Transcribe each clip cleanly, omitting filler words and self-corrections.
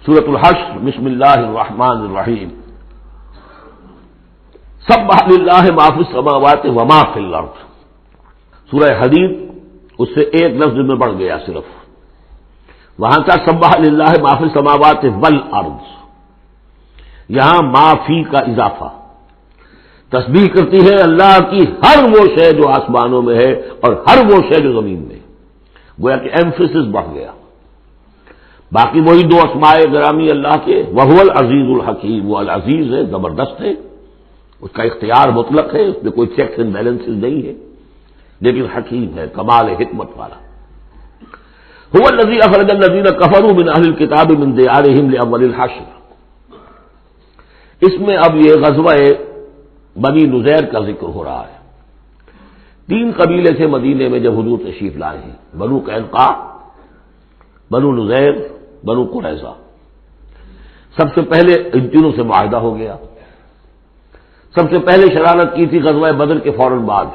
سورۃ الحشر بسم اللہ الرحمن الرحیم سبح للہ ما فی السماوات وما فی الارض. سورہ حدید اس سے ایک لفظ میں بڑھ گیا صرف. وہاں کا سبح للہ ما فی السماوات والارض، یہاں ما فی کا اضافہ. تسبیح کرتی ہے اللہ کی ہر وہ شے جو آسمانوں میں ہے اور ہر وہ شے جو زمین میں ہے. گویا کہ ایمفیسس بڑھ گیا. باقی وہی دو اسماء گرامی اللہ کے، وہو العزیز الحکیم، وہ العزیز ہے، زبردست ہے، اس کا اختیار مطلق ہے، اس میں کوئی چیکس اینڈ بیلنسز نہیں ہے، لیکن حکیم ہے، کمال حکمت والا. هو الذی اخرج الذین کفروا من اہل الکتاب من دیارہم لاول الحشر. اس میں اب یہ غزوہ بنی نذیر کا ذکر ہو رہا ہے. 3 قبیلے تھے مدینے میں جب حضور تشریف لائے ہیں، بنو قینقاع، بنو نذیر، بنو قریظہ. سب سے پہلے ان تینوں سے معاہدہ ہو گیا. سب سے پہلے شرارت کی تھی غزوہ بدر کے فوراً بعد،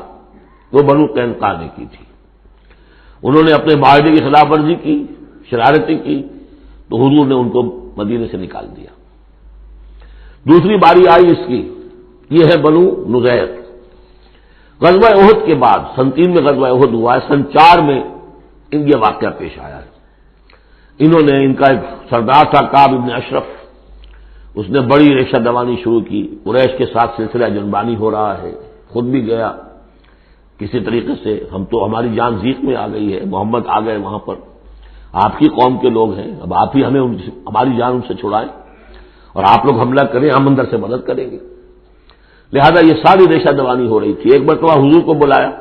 وہ بنو قینقاع نے کی تھی. انہوں نے اپنے معاہدے کی خلاف ورزی کی، شرارتیں کی، تو حضور نے ان کو مدینے سے نکال دیا. دوسری باری آئی اس کی، یہ ہے بنو نذیر. غزوہ احد کے بعد سن 3 میں غزوہ احد ہوا ہے، سن 4 میں ان یہ واقعہ پیش آیا ہے. انہوں نے، ان کا ایک سردار تھا کعب ابن اشرف، اس نے بڑی ریشہ دوانی شروع کی. قریش کے ساتھ سلسلہ جنبانی ہو رہا ہے، خود بھی گیا کسی طریقے سے. ہم تو، ہماری جان ضیق میں آ گئی ہے، محمد آ گئے وہاں پر، آپ کی قوم کے لوگ ہیں، اب آپ ہی ہمیں ہماری جان ان سے چھڑائیں اور آپ لوگ حملہ کریں، ہم اندر سے مدد کریں گے. لہذا یہ ساری ریشہ دوانی ہو رہی تھی. ایک مرتبہ حضور کو بلایا،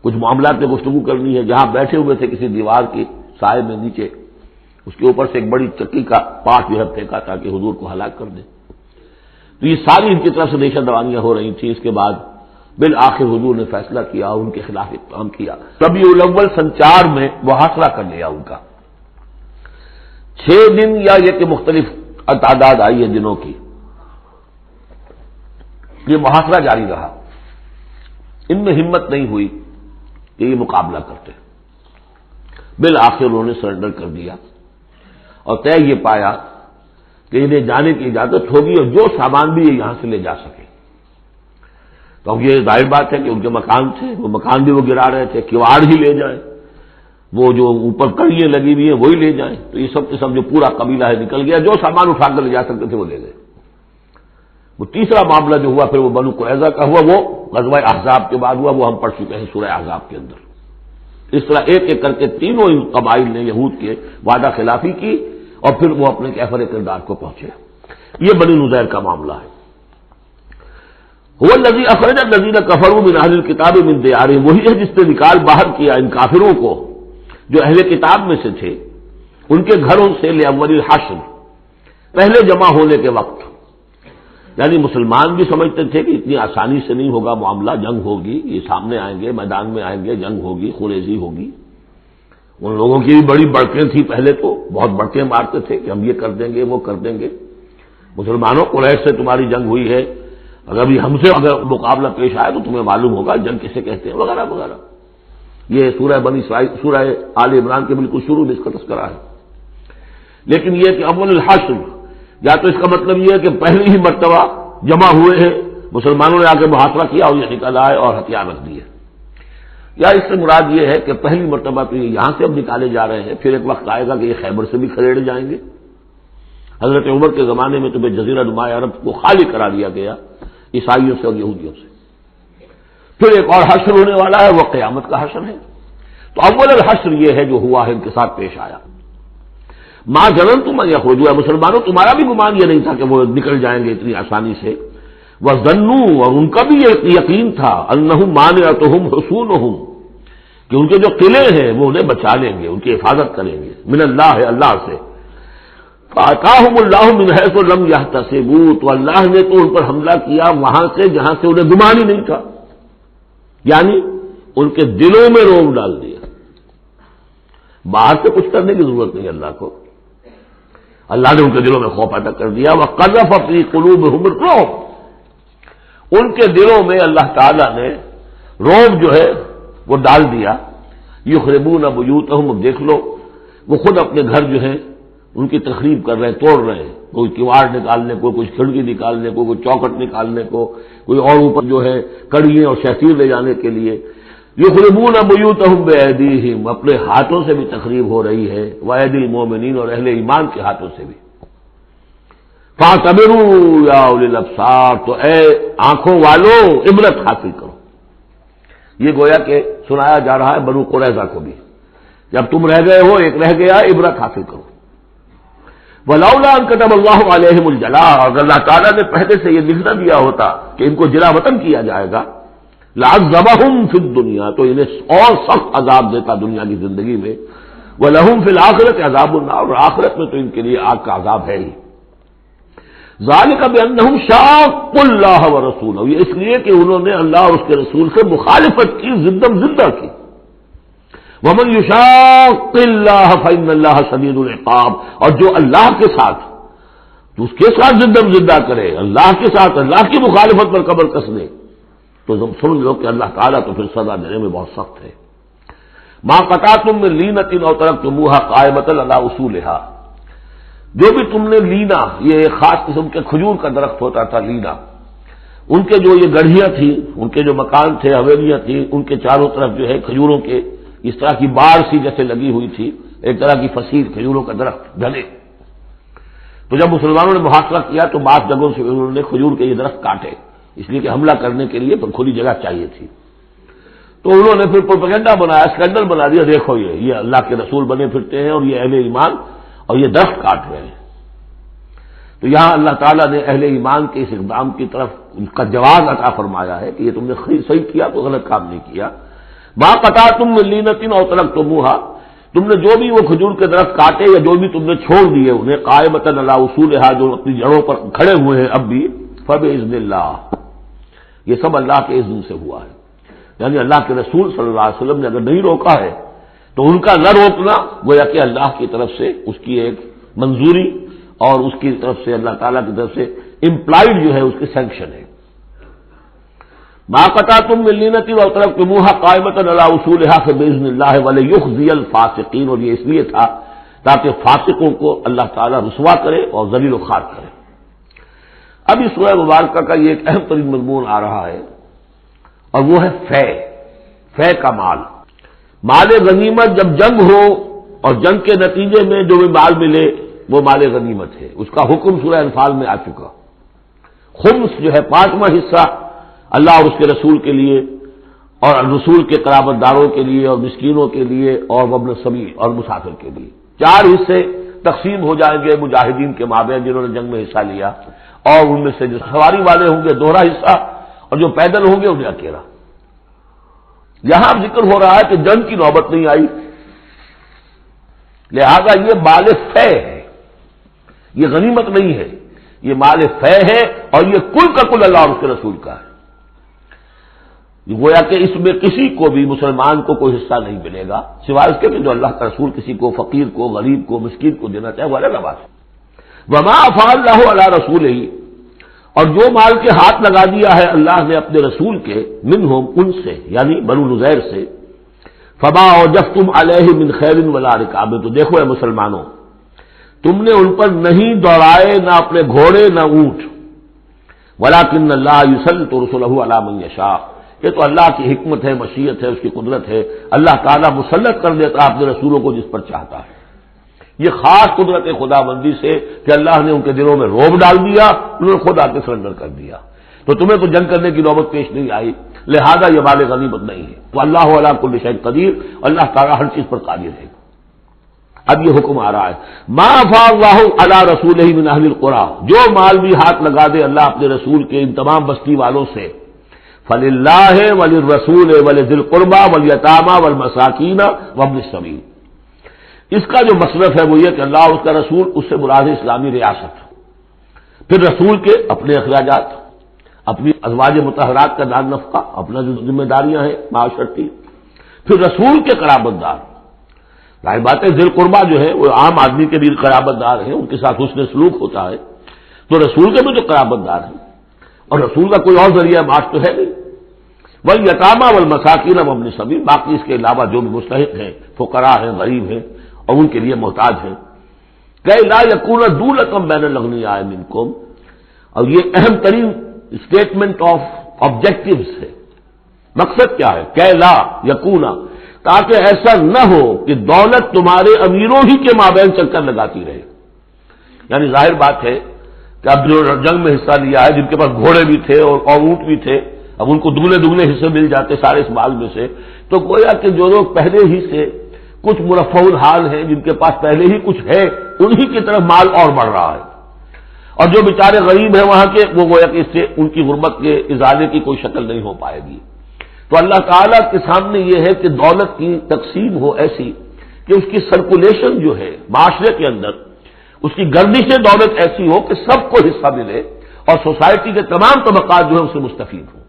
کچھ معاملات میں گفتگو کرنی ہے. جہاں بیٹھے ہوئے تھے کسی دیوار کی سائے میں نیچے، اس کے اوپر سے ایک بڑی چکی کا پاٹ جو ہے پھینکا تاکہ حضور کو ہلاک کر دے. تو یہ ساری ان کی طرف سے ریشہ دوانیاں ہو رہی تھیں. اس کے بعد بالآخر حضور نے فیصلہ کیا اور ان کے خلاف اقدام کیا. ربیع الاول سن 4 میں محاصرہ کر لیا ان کا. 6 دن یا یہ کہ مختلف تعداد آئی ہے دنوں کی، یہ محاصرہ جاری رہا. ان میں ہمت نہیں ہوئی کہ یہ مقابلہ کرتے. بالآخر انہوں نے سرنڈر کر دیا اور طے یہ پایا کہ انہیں جانے کی اجازت ہوگی اور جو سامان بھی یہ یہاں سے لے جا سکے. تو اب یہ ظاہر بات ہے کہ ان کے مکان تھے، وہ مکان بھی وہ گرا رہے تھے، کیواڑ ہی لے جائیں، وہ جو اوپر کڑیاں لگی ہوئی ہیں وہی لے جائیں. تو یہ سب کے سب جو پورا قبیلہ ہے نکل گیا، جو سامان اٹھا کر لے جا سکتے تھے وہ لے گئے. وہ تیسرا معاملہ جو ہوا پھر وہ بنو قریظہ کا ہوا، وہ غزوہ احزاب کے بعد ہوا، وہ ہم پڑھ چکے ہیں سورہ احزاب کے اندر. اس طرح ایک ایک کر کے تینوں قبائل نے یہود کے وعدہ خلافی کی اور پھر وہ اپنے کیفر کردار کو پہنچے. یہ بنی نذیر کا معاملہ ہے. هو الذی اخرج الذین کفروا من اہل الکتاب من دیارہم، وہی ہے جس نے نکال باہر کیا ان کافروں کو جو اہل کتاب میں سے تھے ان کے گھروں سے، لاول الحشر، پہلے جمع ہونے کے وقت. یعنی مسلمان بھی سمجھتے تھے کہ اتنی آسانی سے نہیں ہوگا معاملہ، جنگ ہوگی، یہ سامنے آئیں گے، میدان میں آئیں گے، جنگ ہوگی، خونریزی ہوگی. ان لوگوں کی بھی بڑی بڑکیں تھیں، پہلے تو بہت بڑکیں مارتے تھے کہ ہم یہ کر دیں گے، وہ کر دیں گے. مسلمانوں، قریش سے تمہاری جنگ ہوئی ہے، اگر بھی ہم سے اگر مقابلہ پیش آئے تو تمہیں معلوم ہوگا جنگ کسے کہتے ہیں، وغیرہ وغیرہ. یہ سورہ بنی اسرائیل، سورہ آل عمران کے بالکل شروع میں اس کا تذکرہ ہے. لیکن یہ کہ اول الحشر، یا تو اس کا مطلب یہ ہے کہ پہلی ہی مرتبہ جمع ہوئے ہیں مسلمانوں نے، آ کے محاصرہ کیا اور یہ نکل آئے اور ہتھیار رکھ دیے، یا اس سے مراد یہ ہے کہ پہلی مرتبہ تو یہ یہاں سے اب نکالے جا رہے ہیں، پھر ایک وقت آئے گا کہ یہ خیبر سے بھی کھڑے جائیں گے. حضرت عمر کے زمانے میں تو جزیرہ نما عرب کو خالی کرا دیا گیا عیسائیوں سے اور یہودیوں سے. پھر ایک اور حشر ہونے والا ہے، وہ قیامت کا حشر ہے. تو اول الحشر یہ ہے جو ہوا ہے، ان کے ساتھ پیش آیا. ما ظننتم ان یخرجوا، مسلمانوں تمہارا بھی گمان یہ نہیں تھا کہ وہ نکل جائیں گے اتنی آسانی سے. وظنوا، اور ان کا بھی یہ یقین تھا، انہم مانعتہم حصونہم، کہ ان کے جو قلعے ہیں وہ انہیں بچا لیں گے، ان کی حفاظت کریں گے، من اللہ، اللہ سے. فَأَتَاهُمُ اللَّهُ مِنْ حَيْثُ لَمْ يَحْتَسِبُوا، تو اللہ نے تو ان پر حملہ کیا وہاں سے جہاں سے انہیں گمان ہی نہیں تھا. یعنی ان کے دلوں میں روب ڈال دیا. باہر سے کچھ کرنے کی ضرورت نہیں اللہ کو، اللہ نے ان کے دلوں میں خوف پیدا کر دیا. وَقَذَفَ فِي قُلُوبِهِمُ الرُّعْبَ، ان کے دلوں میں اللہ تعالیٰ نے روب جو ہے وہ ڈال دیا. یخربون بیوتہم، اب دیکھ لو وہ خود اپنے گھر جو ہیں ان کی تخریب کر رہے ہیں، توڑ رہے ہیں، کوئی کیواڑ نکالنے کو، کوئی کھڑکی نکالنے کو، کوئی چوکٹ نکالنے کو، کوئی اور اوپر جو ہے کڑیاں اور شہتیر لے جانے کے لیے۔ یخربون بیوتہم بایدیہم، اپنے ہاتھوں سے بھی تخریب ہو رہی ہے، وایدی المومنین، اور اہل ایمان کے ہاتھوں سے بھی۔ فاعتبروا یا اولی الابصار، تو اے آنکھوں والوں عبرت حاصل کرو۔ یہ گویا کہ سنایا جا رہا ہے بنو قریظہ کو بھی، جب تم رہ گئے ہو، ایک رہ گیا، عبرت حاصل کرو۔ ولولا ان كتب اللہ علیہم الجلاء، اگر اللہ تعالیٰ نے پہلے سے یہ لکھ نہ دیا ہوتا کہ ان کو جلا وطن کیا جائے گا، لعذبہم فی الدنیا، تو انہیں اور سخت عذاب دیتا دنیا کی زندگی میں، ولہم فی الآخرۃ عذاب النار، اور آخرت میں تو ان کے لیے آگ کا عذاب ہے ہی۔ ذالک بانہم شاقوا اللہ ورسولہ، یہ اس لیے کہ انہوں نے اللہ اور اس کے رسول سے مخالفت کی، زدم زدہ کی۔ ومن یشاق اللہ فإن اللہ شدید العقاب، اور جو اللہ کے ساتھ، تو اس کے ساتھ زدم زدہ کرے، اللہ کے ساتھ اللہ کی مخالفت پر کمر کس لے، تو سمجھ لو کہ اللہ تعالیٰ تو پھر سزا دینے میں بہت سخت ہے۔ ما قطعتم من لینۃ او ترکتموها قائمۃ علی اصولها، جو بھی تم نے لینا، یہ ایک خاص قسم کے کھجور کا درخت ہوتا تھا لینا، ان کے جو یہ گڑھیاں تھیں، ان کے جو مکان تھے، حویلیاں تھیں، ان کے چاروں طرف جو ہے کھجوروں کے اس طرح کی بار سی جیسے لگی ہوئی تھی، ایک طرح کی فصیل کھجوروں کا درخت گھنے۔ تو جب مسلمانوں نے محاصرہ کیا تو بعض جگہوں سے انہوں نے کھجور کے یہ درخت کاٹے، اس لیے کہ حملہ کرنے کے لیے کھلی جگہ چاہیے تھی۔ تو انہوں نے پھر پروپیگنڈا بنایا، اسکینڈل بنا دیا، دیکھو یہ اللہ کے رسول بنے پھرتے ہیں اور یہ اہل ایمان اور یہ درخت کاٹ رہے ہیں۔ تو یہاں اللہ تعالیٰ نے اہل ایمان کے اس اقدام کی طرف ان کا جواز عطا فرمایا ہے کہ یہ تم نے صحیح کیا، تو غلط کام نہیں کیا۔ ما قطعتم من لینۃ او ترکتموها، تم نے جو بھی وہ کھجور کے درخت کاٹے یا جو بھی تم نے چھوڑ دیے انہیں، قائمۃ علی اصولها، جو اپنی جڑوں پر کھڑے ہوئے ہیں اب بھی، فباذن اللہ، یہ سب اللہ کے اذن سے ہوا ہے۔ یعنی اللہ کے رسول صلی اللہ علیہ وسلم نے اگر نہیں روکا ہے تو ان کا نہ روکنا گویا کہ اللہ کی طرف سے اس کی ایک منظوری اور اس کی طرف سے اللہ تعالیٰ کی طرف سے امپلائڈ جو ہے اس کی سینکشن ہے۔ ما قطعتم من لینۃ او ترکتموها قائمۃ علی اصولها فباذن اللہ ولیخزی الفاسقین، اور یہ اس لیے تھا تاکہ فاسقوں کو اللہ تعالیٰ رسوا کرے اور ذلیل و خوار کرے۔ اب اس سورہ مبارکہ کا یہ ایک اہم ترین مضمون آ رہا ہے، اور وہ ہے فے کا مال۔ مال غنیمت جب جنگ ہو اور جنگ کے نتیجے میں جو بھی مال ملے وہ مال غنیمت ہے، اس کا حکم سورہ انفال میں آ چکا۔ خمس جو ہے 5واں حصہ اللہ اور اس کے رسول کے لیے اور رسول کے قرابت داروں کے لیے اور مسکینوں کے لیے اور وابن السبیل اور مسافر کے لیے، 4 حصے تقسیم ہو جائیں گے مجاہدین کے مابین جنہوں نے جنگ میں حصہ لیا، اور ان میں سے جو سواری والے ہوں گے دوہرا حصہ، اور جو پیدل ہوں گے انہیں اکیلا۔ یہاں ذکر ہو رہا ہے کہ جنگ کی نوبت نہیں آئی، لہذا یہ مال فے ہے، یہ غنیمت نہیں ہے، یہ مال فے ہے، اور یہ کل کا کل اللہ اور اس کے رسول کا ہے۔ گویا کہ اس میں کسی کو بھی مسلمان کو کوئی حصہ نہیں ملے گا سوائے اس کے کہ جو اللہ کا رسول کسی کو فقیر کو، غریب کو، مسکین کو دینا چاہے، وہ الگ بات ہے۔ وما افاء اللہ علی رسولہ، اور جو مال کے ہاتھ لگا دیا ہے اللہ نے اپنے رسول کے، منہم، ان سے، یعنی بنو نذیر سے، فما اوجفتم علیہ من خیر ولا رکاب، تو دیکھو اے مسلمانوں، تم نے ان پر نہیں دوڑائے نہ اپنے گھوڑے نہ اونٹ، ولکن اللہ یسلط رسلہ علی من یشاء، یہ تو اللہ کی حکمت ہے، مشیت ہے، اس کی قدرت ہے، اللہ تعالیٰ مسلط کر دیتا ہے اپنے رسولوں کو جس پر چاہتا ہے۔ یہ خاص قدرت خدا بندی سے کہ اللہ نے ان کے دلوں میں رعب ڈال دیا، انہوں نے خود آ کے سرنڈر کر دیا، تو تمہیں تو جنگ کرنے کی نوبت پیش نہیں آئی، لہذا یہ مال غنیمت نہیں ہے۔ تو اللہ علی کل شیء قدیر، اللہ تعالیٰ ہر چیز پر قادر ہے۔ اب یہ حکم آ رہا ہے، ما افاء اللہ علی رسولہ من اہل القری، جو مال بھی ہاتھ لگا دے اللہ اپنے رسول کے ان تمام بستی والوں سے، فللہ وللرسول ولذی القربى والیتامى والمساکین وابن السبیل، اس کا جو مصرف ہے وہ یہ کہ اللہ اور اس کا رسول، اس سے مراد اسلامی ریاست، پھر رسول کے اپنے اخراجات، اپنی ازواج مطہرات کا دار نفقہ، اپنا جو ذمہ داریاں ہیں معاشرتی، پھر رسول کے قرابت دار، ظاہر بات ہے ذی القربیٰ جو ہے وہ عام آدمی کے بھی قرابت دار ہیں، ان کے ساتھ حسن سلوک ہوتا ہے، تو رسول کے بھی جو قرابت دار ہیں، اور رسول کا کوئی اور ذریعہ معاش تو ہے نہیں، والیتامى والمساکین وابن السبیل، باقی اس کے علاوہ جو بھی مستحق ہیں، فقراء ہیں، غریب ہیں اور ان کے لیے محتاج ہیں، کہ لا یکون دولتم بین الاغنیاء منکم، اور یہ اہم ترین اسٹیٹمنٹ آف آبجیکٹوز ہے. مقصد کیا ہے؟ کہ لا یکون، تاکہ ایسا نہ ہو کہ دولت تمہارے امیروں ہی کے مابین چکر لگاتی رہے. یعنی ظاہر بات ہے کہ اب جو جنگ میں حصہ لیا ہے، جن کے پاس گھوڑے بھی تھے اور اونٹ بھی تھے، اب ان کو دگنے حصے مل جاتے سارے اس مال میں سے، تو گویا کہ جو لوگ پہلے ہی سے کچھ مرفع الحال ہیں، جن کے پاس پہلے ہی کچھ ہے، انہی کی طرف مال اور بڑھ رہا ہے، اور جو بیچارے غریب ہیں وہاں کے، وہ گویا کہ اس سے ان کی غربت کے ازالے کی کوئی شکل نہیں ہو پائے گی. تو اللہ تعالیٰ کے سامنے یہ ہے کہ دولت کی تقسیم ہو ایسی کہ اس کی سرکولیشن جو ہے معاشرے کے اندر، اس کی گردش دولت ایسی ہو کہ سب کو حصہ ملے اور سوسائٹی کے تمام طبقات جو ہے اس سے مستفید ہوں.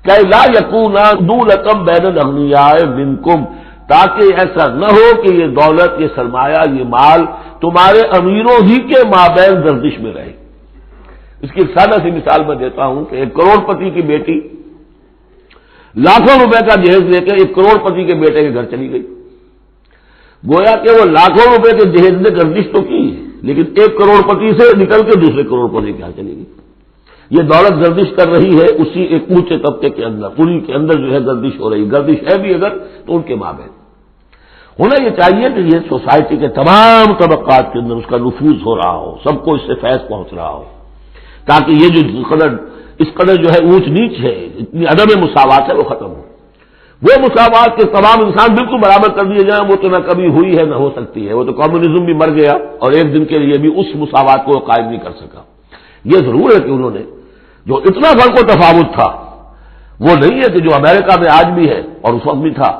کہ لا یکون دولتم بین الاغنیاء منکم، تاکہ ایسا نہ ہو کہ یہ دولت، یہ سرمایہ، یہ مال تمہارے امیروں ہی کے مابین گردش میں رہے. اس کی ایک سادہ سی مثال میں دیتا ہوں کہ ایک کروڑ پتی کی بیٹی لاکھوں روپے کا جہیز لے کے ایک کروڑ پتی کے بیٹے کے گھر چلی گئی. گویا کہ وہ لاکھوں روپے کے جہیز نے گردش تو کی، لیکن ایک کروڑ پتی سے نکل کے دوسرے کروڑ پتی کے یہاں چلی گئی. یہ دولت گردش کر رہی ہے اسی ایک اونچے طبقے کے اندر، پوری کے اندر جو ہے گردش ہو رہی. گردش ہے بھی اگر تو ان کے مابین ہونا یہ چاہیے کہ یہ سوسائٹی کے تمام طبقات کے اندر اس کا نفوذ ہو رہا ہو، سب کو اس سے فیض پہنچ رہا ہو، تاکہ یہ جو اس قدر جو ہے اونچ نیچ ہے، اتنی عدم مساوات ہے، وہ ختم ہو. وہ مساوات کے تمام انسان بالکل برابر کر دیے جائیں، وہ تو نہ کبھی ہوئی ہے نہ ہو سکتی ہے. وہ تو کمیونزم بھی مر گیا اور ایک دن کے لیے بھی اس مساوات کو قائم نہیں کر سکا. یہ ضرور ہے کہ انہوں نے جو اتنا فرق و تفاوت تھا، وہ نہیں ہے کہ جو امریکہ میں آج بھی ہے اور اس وقت بھی تھا،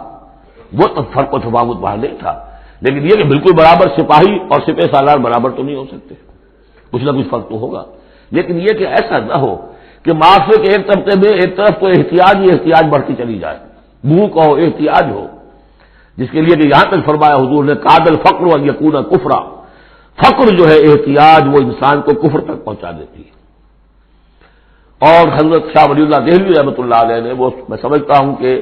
وہ فرق و تفاوت وہاں نہیں تھا. لیکن یہ کہ بالکل برابر سپاہی اور سپہ سالار برابر تو نہیں ہو سکتے، کچھ نہ کچھ فرق تو ہوگا. لیکن یہ کہ ایسا نہ ہو کہ معاشرے کے ایک طبقے میں ایک طرف تو احتیاج ہی احتیاج بڑھتی چلی جائے، بھوک ہو، احتیاج ہو، جس کے لیے کہ یہاں تک فرمایا حضور نے قاد الفقر ان یکون کفرا، فقر جو ہے احتیاج وہ انسان کو کفر تک پہنچا دیتی ہے. اور حضرت شاہ ولی اللہ دہلوی رحمۃ اللہ علیہ نے، وہ میں سمجھتا ہوں کہ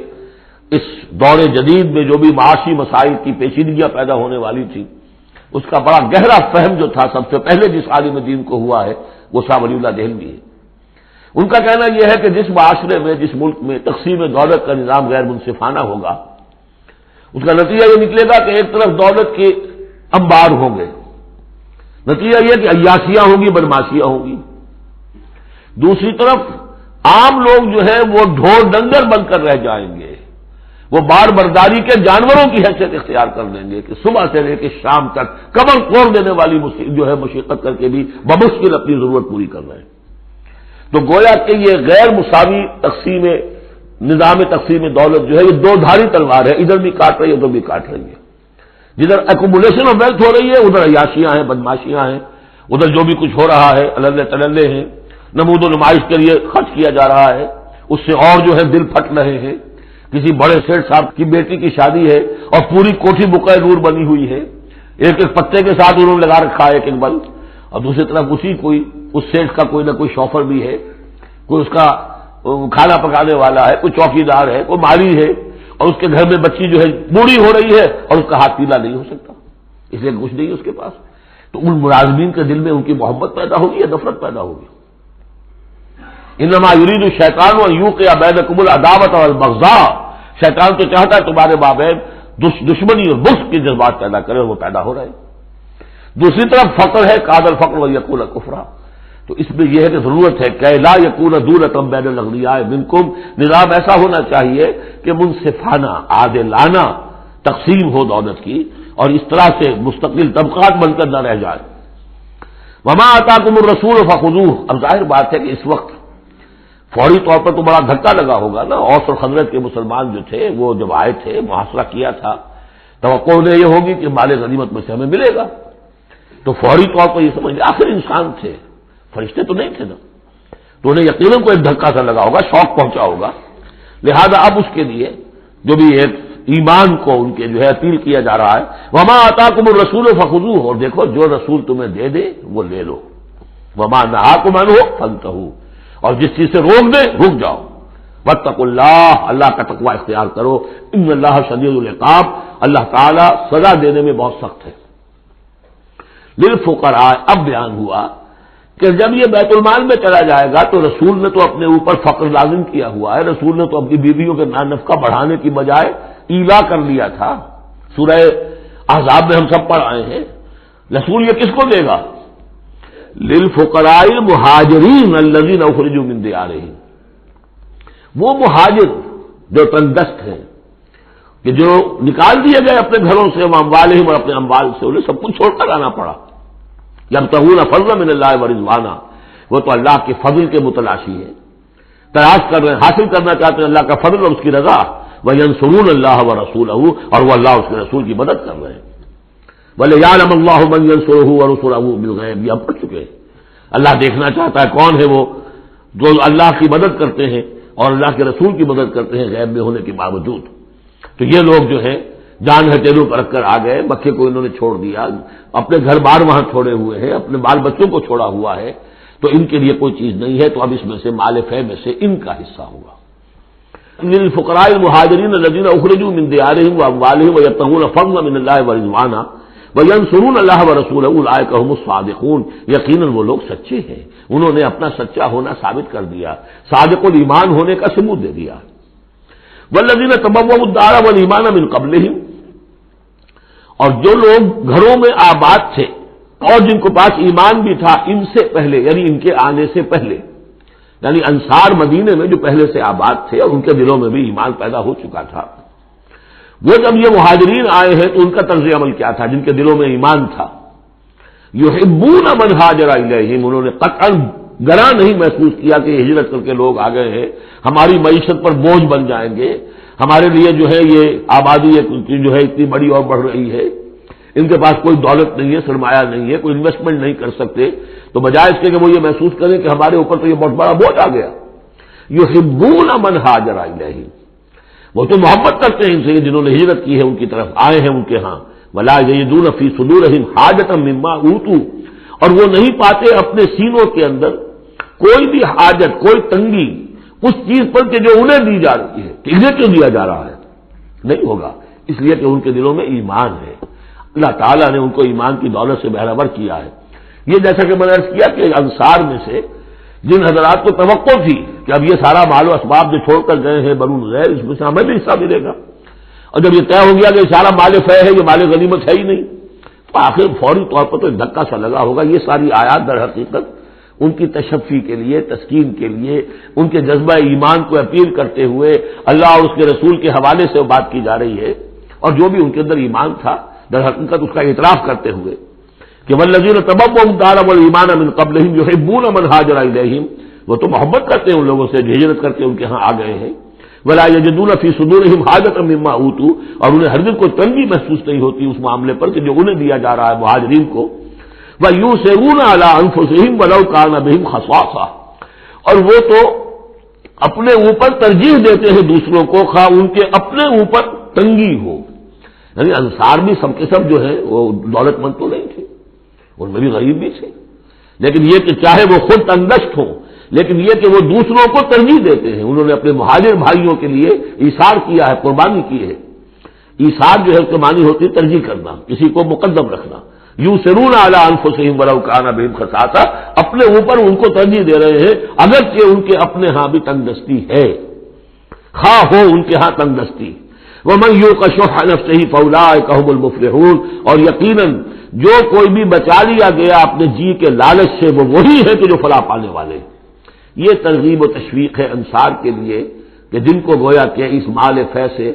اس دور جدید میں جو بھی معاشی مسائل کی پیچیدگیاں پیدا ہونے والی تھی، اس کا بڑا گہرا فہم جو تھا سب سے پہلے جس عالم دین کو ہوا ہے وہ شاہ ولی اللہ دہلوی ہے. ان کا کہنا یہ ہے کہ جس معاشرے میں، جس ملک میں تقسیم دولت کا نظام غیر منصفانہ ہوگا، اس کا نتیجہ یہ نکلے گا کہ ایک طرف دولت کے انبار ہوں گے، نتیجہ یہ کہ عیاشیاں ہوں گی، بدماشیاں ہوں گی. دوسری طرف عام لوگ جو ہیں وہ ڈھور ڈنگر بن کر رہ جائیں گے، وہ بار برداری کے جانوروں کی حیثیت اختیار کر لیں گے کہ صبح سے لے کے شام تک کمر توڑ دینے والی جو ہے مشقت کر کے بھی بمشکل اپنی ضرورت پوری کر رہے ہیں. تو گویا کہ یہ غیر مساوی نظام تقسیم دولت جو ہے یہ دو دھاری تلوار ہے، ادھر بھی کاٹ رہی ہے ادھر بھی کاٹ رہی ہے. جدھر ایکومولیشن آف ویلتھ ہو رہی ہے ادھر عیاشیاں ہیں، بدماشیاں ہیں، ادھر جو بھی کچھ ہو رہا ہے اللے تللے ہیں، نمود و نمائش کے لیے خرچ کیا جا رہا ہے، اس سے اور جو ہے دل پھٹ رہے ہیں. کسی بڑے سیٹ صاحب کی بیٹی کی شادی ہے اور پوری کوٹھی بقائے نور بنی ہوئی ہے، ایک ایک پتے کے ساتھ انہوں نے لگا رکھا ہے ایک ایک بل، اور دوسری طرف اس سیٹ کا کوئی نہ کوئی شوفر بھی ہے، کوئی اس کا کھانا پکانے والا ہے، کوئی چوکی دار ہے، کوئی مالی ہے، اور اس کے گھر میں بچی جو ہے بوڑھی ہو رہی ہے اور اس کا ہاتھ پیلا نہیں ہو سکتا، اس لیے کچھ نہیں ہے اس کے پاس. تو ان ملازمین کے دل میں ان کی محبت پیدا ہوگی یا نفرت پیدا ہوگی؟ انما یرید الشیطان ان یوقع بینکم العداوۃ والبغضاء، شیطان تو چاہتا ہے تمہارے مابین دشمنی اور بغض کے جذبات پیدا کرے، اور وہ پیدا ہو رہے ہیں. دوسری طرف فقر ہے، قاد الفقر ویکون کفرا. تو اس میں یہ ہے کہ ضرورت ہے کہ لا یکون دولتم بین الاغنیاء منکم، نظام ایسا ہونا چاہیے کہ منصفانہ، عادلانہ تقسیم ہو دولت کی، اور اس طرح سے مستقل طبقات بن کر نہ رہ جائے. وما آتاکم الرسول فخذوہ. اب ظاہر بات ہے کہ اس وقت فوری طور پر تو بڑا دھکا لگا ہوگا نا. اوس اور خزرج کے مسلمان جو تھے وہ جب آئے تھے، محاصرہ کیا تھا، توقع انہیں یہ ہوگی کہ مال غنیمت میں سے ہمیں ملے گا، تو فوری طور پر یہ سمجھ لیں آخر انسان تھے، فرشتے تو نہیں تھے نا، تو انہیں یقیناً کوئی ایک دھکا سا لگا ہوگا، شوق پہنچا ہوگا. لہذا اب اس کے لیے جو بھی ایک ایمان کو ان کے جو ہے اپیل کیا جا رہا ہے، وما آتاکم الرسول فخذوہ، اور دیکھو جو رسول تمہیں دے دے وہ لے لو، وما نہاکم عنہ فانتہوا، اور جس چیز سے روک دے رک جاؤ. واتقوا اللہ، اللہ کا تقوی اختیار کرو، ان اللہ شدید العقاب، اللہ تعالی سزا دینے میں بہت سخت ہے. للفقراء، اب بیان ہوا کہ جب یہ بیت المال میں چلا جائے گا تو رسول نے تو اپنے اوپر فقر لازم کیا ہوا ہے، رسول نے تو اپنی بیویوں کے نفقہ بڑھانے کی بجائے ایلا کر لیا تھا، سورہ احزاب میں ہم سب پڑھ آئے ہیں۔ رسول یہ کس کو دے گا؟ للفقراء المہاجرین الذین اخرجوا من دیارہم، وہ مہاجر جو تنگدست ہیں، کہ جو نکال دیے گئے اپنے گھروں سے، اموالہم، اور اپنے اموال سے، انہیں سب کچھ چھوڑ کر آنا پڑا۔ یبتغون فضلا من اللہ ورضوانا، وہ تو اللہ کے فضل کے متلاشی ہیں، تلاش کر رہے ہیں، حاصل کرنا چاہتے ہیں اللہ کا فضل اور اس کی رضا۔ وینصرون اللہ ورسولہ، اور وہ اللہ اس کے رسول کی مدد کر رہے ہیں۔ ولیعلم اللہ من ینصرہ ورسلہ بالغیب، یہ ہم پڑھ چکے ہیں۔ اللہ دیکھنا چاہتا ہے کون ہے وہ جو اللہ کی مدد کرتے ہیں اور اللہ کے رسول کی مدد کرتے ہیں غیب میں ہونے کے باوجود۔ تو یہ لوگ جو ہے جان ہتھیلیوں پر رکھ کر آ گئے، مکے کو انہوں نے چھوڑ دیا، اپنے گھر بار وہاں چھوڑے ہوئے ہیں، اپنے بال بچوں کو چھوڑا ہوا ہے، تو ان کے لیے کوئی چیز نہیں ہے، تو اب اس میں سے مال فے میں سے ان کا حصہ ہوگا۔ للفقراء المہاجرین الذین اخرجوا من دیارہم واموالہم ویبتغون فضلا من اللہ ورضوانا وینصرون اللہ ورسولہ اولئک هم الصادقون، یقیناً وہ لوگ سچے ہیں، انہوں نے اپنا سچا ہونا ثابت کر دیا، صادق الایمان ہونے کا ثبوت دے دیا۔ والذین تبوؤا الدار والایمان من قبلہم، اور جو لوگ گھروں میں آباد تھے اور جن کے پاس ایمان بھی تھا ان سے پہلے، یعنی ان کے آنے سے پہلے، یعنی انصار مدینے میں جو پہلے سے آباد تھے اور ان کے دلوں میں بھی ایمان پیدا ہو چکا تھا، وہ جب یہ مہاجرین آئے ہیں تو ان کا طرز عمل کیا تھا؟ جن کے دلوں میں ایمان تھا، یحبون من ہاجر الیہم، انہوں نے قطعاً گراں نہیں محسوس کیا کہ ہجرت کر کے لوگ آ گئے ہیں، ہماری معیشت پر بوجھ بن جائیں گے، ہمارے لیے جو ہے یہ آبادی جو ہے اتنی بڑی اور بڑھ رہی ہے، ان کے پاس کوئی دولت نہیں ہے، سرمایہ نہیں ہے، کوئی انویسٹمنٹ نہیں کر سکتے، تو بجائے اس کے کہ وہ یہ محسوس کریں کہ ہمارے اوپر تو یہ بہت بڑا بوجھ آ گیا، یحبون من ہاجر الیہم، وہ تو محبت کرتے ہیں ان سے جنہوں نے ہجرت کی ہے، ان کی طرف آئے ہیں ان کے ہاں، ولا یجدون فی صدورہم حاجۃ مما اوتوا، اور وہ نہیں پاتے اپنے سینوں کے اندر کوئی بھی حاجت، کوئی تنگی اس چیز پر کہ جو انہیں دی جا رہی ہے، کہ انہیں کیوں دیا جا رہا ہے، نہیں ہوگا، اس لیے کہ ان کے دلوں میں ایمان ہے، اللہ تعالیٰ نے ان کو ایمان کی دولت سے بہرور کیا ہے۔ یہ جیسا کہ میں نے عرض کیا کہ انصار میں سے جن حضرات کو توقع تھی کہ اب یہ سارا مال و اسباب جو چھوڑ کر گئے ہیں بنو نذیر، اس میں سے ہمیں بھی حصہ ملے گا، اور جب یہ طے ہو گیا کہ سارا مال فے ہے، یہ مال غنیمت ہے ہی نہیں، تو آخر فوری طور پر تو ایک دھکا سا لگا ہوگا۔ یہ ساری آیات در حقیقت ان کی تشفی کے لیے، تسکین کے لیے، ان کے جذبہ ایمان کو اپیل کرتے ہوئے اللہ اور اس کے رسول کے حوالے سے بات کی جا رہی ہے، اور جو بھی ان کے اندر ایمان تھا در حقیقت اس کا اعتراف کرتے ہوئے کہ والذین تبوؤا الدار والایمان من قبلہم یحبون من ہاجر الیہم، وہ تو محبت کرتے ہیں ان لوگوں سے جو ہجرت کر کے ان کے ہاں آ گئے ہیں، ولا یجدون فی صدورہم حاجۃ مما اوتوا، اور انہیں ہرگز کوئی تنگی محسوس نہیں ہوتی اس معاملے پر کہ جو انہیں دیا جا رہا ہے مہاجرین کو، وَيُؤْثِرُونَ عَلَىٰ أَنفُسِهِمْ وَلَوْ كَانَ بِهِمْ خَصَاصَةٌ، اور وہ تو اپنے اوپر ترجیح دیتے ہیں دوسروں کو خواہ ان کے اپنے اوپر تنگی ہو، یعنی انصار بھی سب کے سب جو ہے وہ دولت مند تو نہیں تھے، ان میں بھی غریب بھی تھے، لیکن یہ کہ چاہے وہ خود تنگدست ہوں، لیکن یہ کہ وہ دوسروں کو ترجیح دیتے ہیں، انہوں نے اپنے مہاجر بھائیوں کے لیے ایثار کیا ہے، قربانی کی ہے۔ ایثار جو ہے اس کے معنی ہوتی ہے ترجیح کرنا، کسی کو مقدم رکھنا۔ یؤثرون علی انفسہم ولو کان بہم خصاصہ، اپنے اوپر ان کو ترجیح دے رہے ہیں اگرچہ ان کے اپنے ہاں بھی تنگ دستی ہے، خواہ ہو ان کے ہاں تنگ دستی۔ ومن یوق شح نفسہ فاولئک هم المفلحون، اور یقیناً جو کوئی بھی بچا لیا گیا اپنے جی کے لالچ سے وہ وہی ہے کہ جو فلاح پانے والے۔ یہ ترغیب و تشویق ہے انصار کے لیے کہ جن کو گویا کہ اس مال فے سے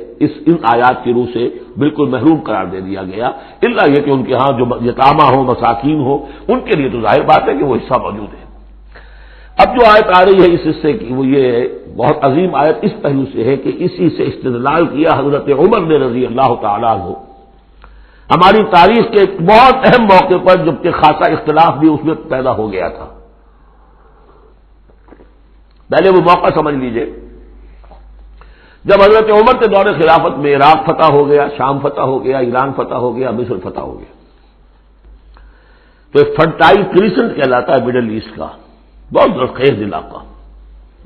ان آیات کی روح سے بالکل محروم قرار دے دیا گیا، الا یہ کہ ان کے ہاں جو یتامہ ہو، مساکین ہو، ان کے لیے تو ظاہر بات ہے کہ وہ حصہ موجود ہے۔ اب جو آیت آ رہی ہے اس حصے کی وہ یہ ہے، بہت عظیم آیت اس پہلو سے ہے کہ اسی سے استدلال کیا حضرت عمر نے رضی اللہ تعالیٰ عنہ ہماری تاریخ کے ایک بہت اہم موقع پر، جبکہ خاصا اختلاف بھی اس میں پیدا ہو گیا تھا۔ پہلے وہ موقع سمجھ لیجئے جب حضرت عمر کے دور خلافت میں عراق فتح ہو گیا، شام فتح ہو گیا، ایران فتح ہو گیا، مصر فتح ہو گیا، تو ایک فرٹائل کریسنٹ کہلاتا ہے مڈل ایسٹ کا، بہت زرخیز علاقہ،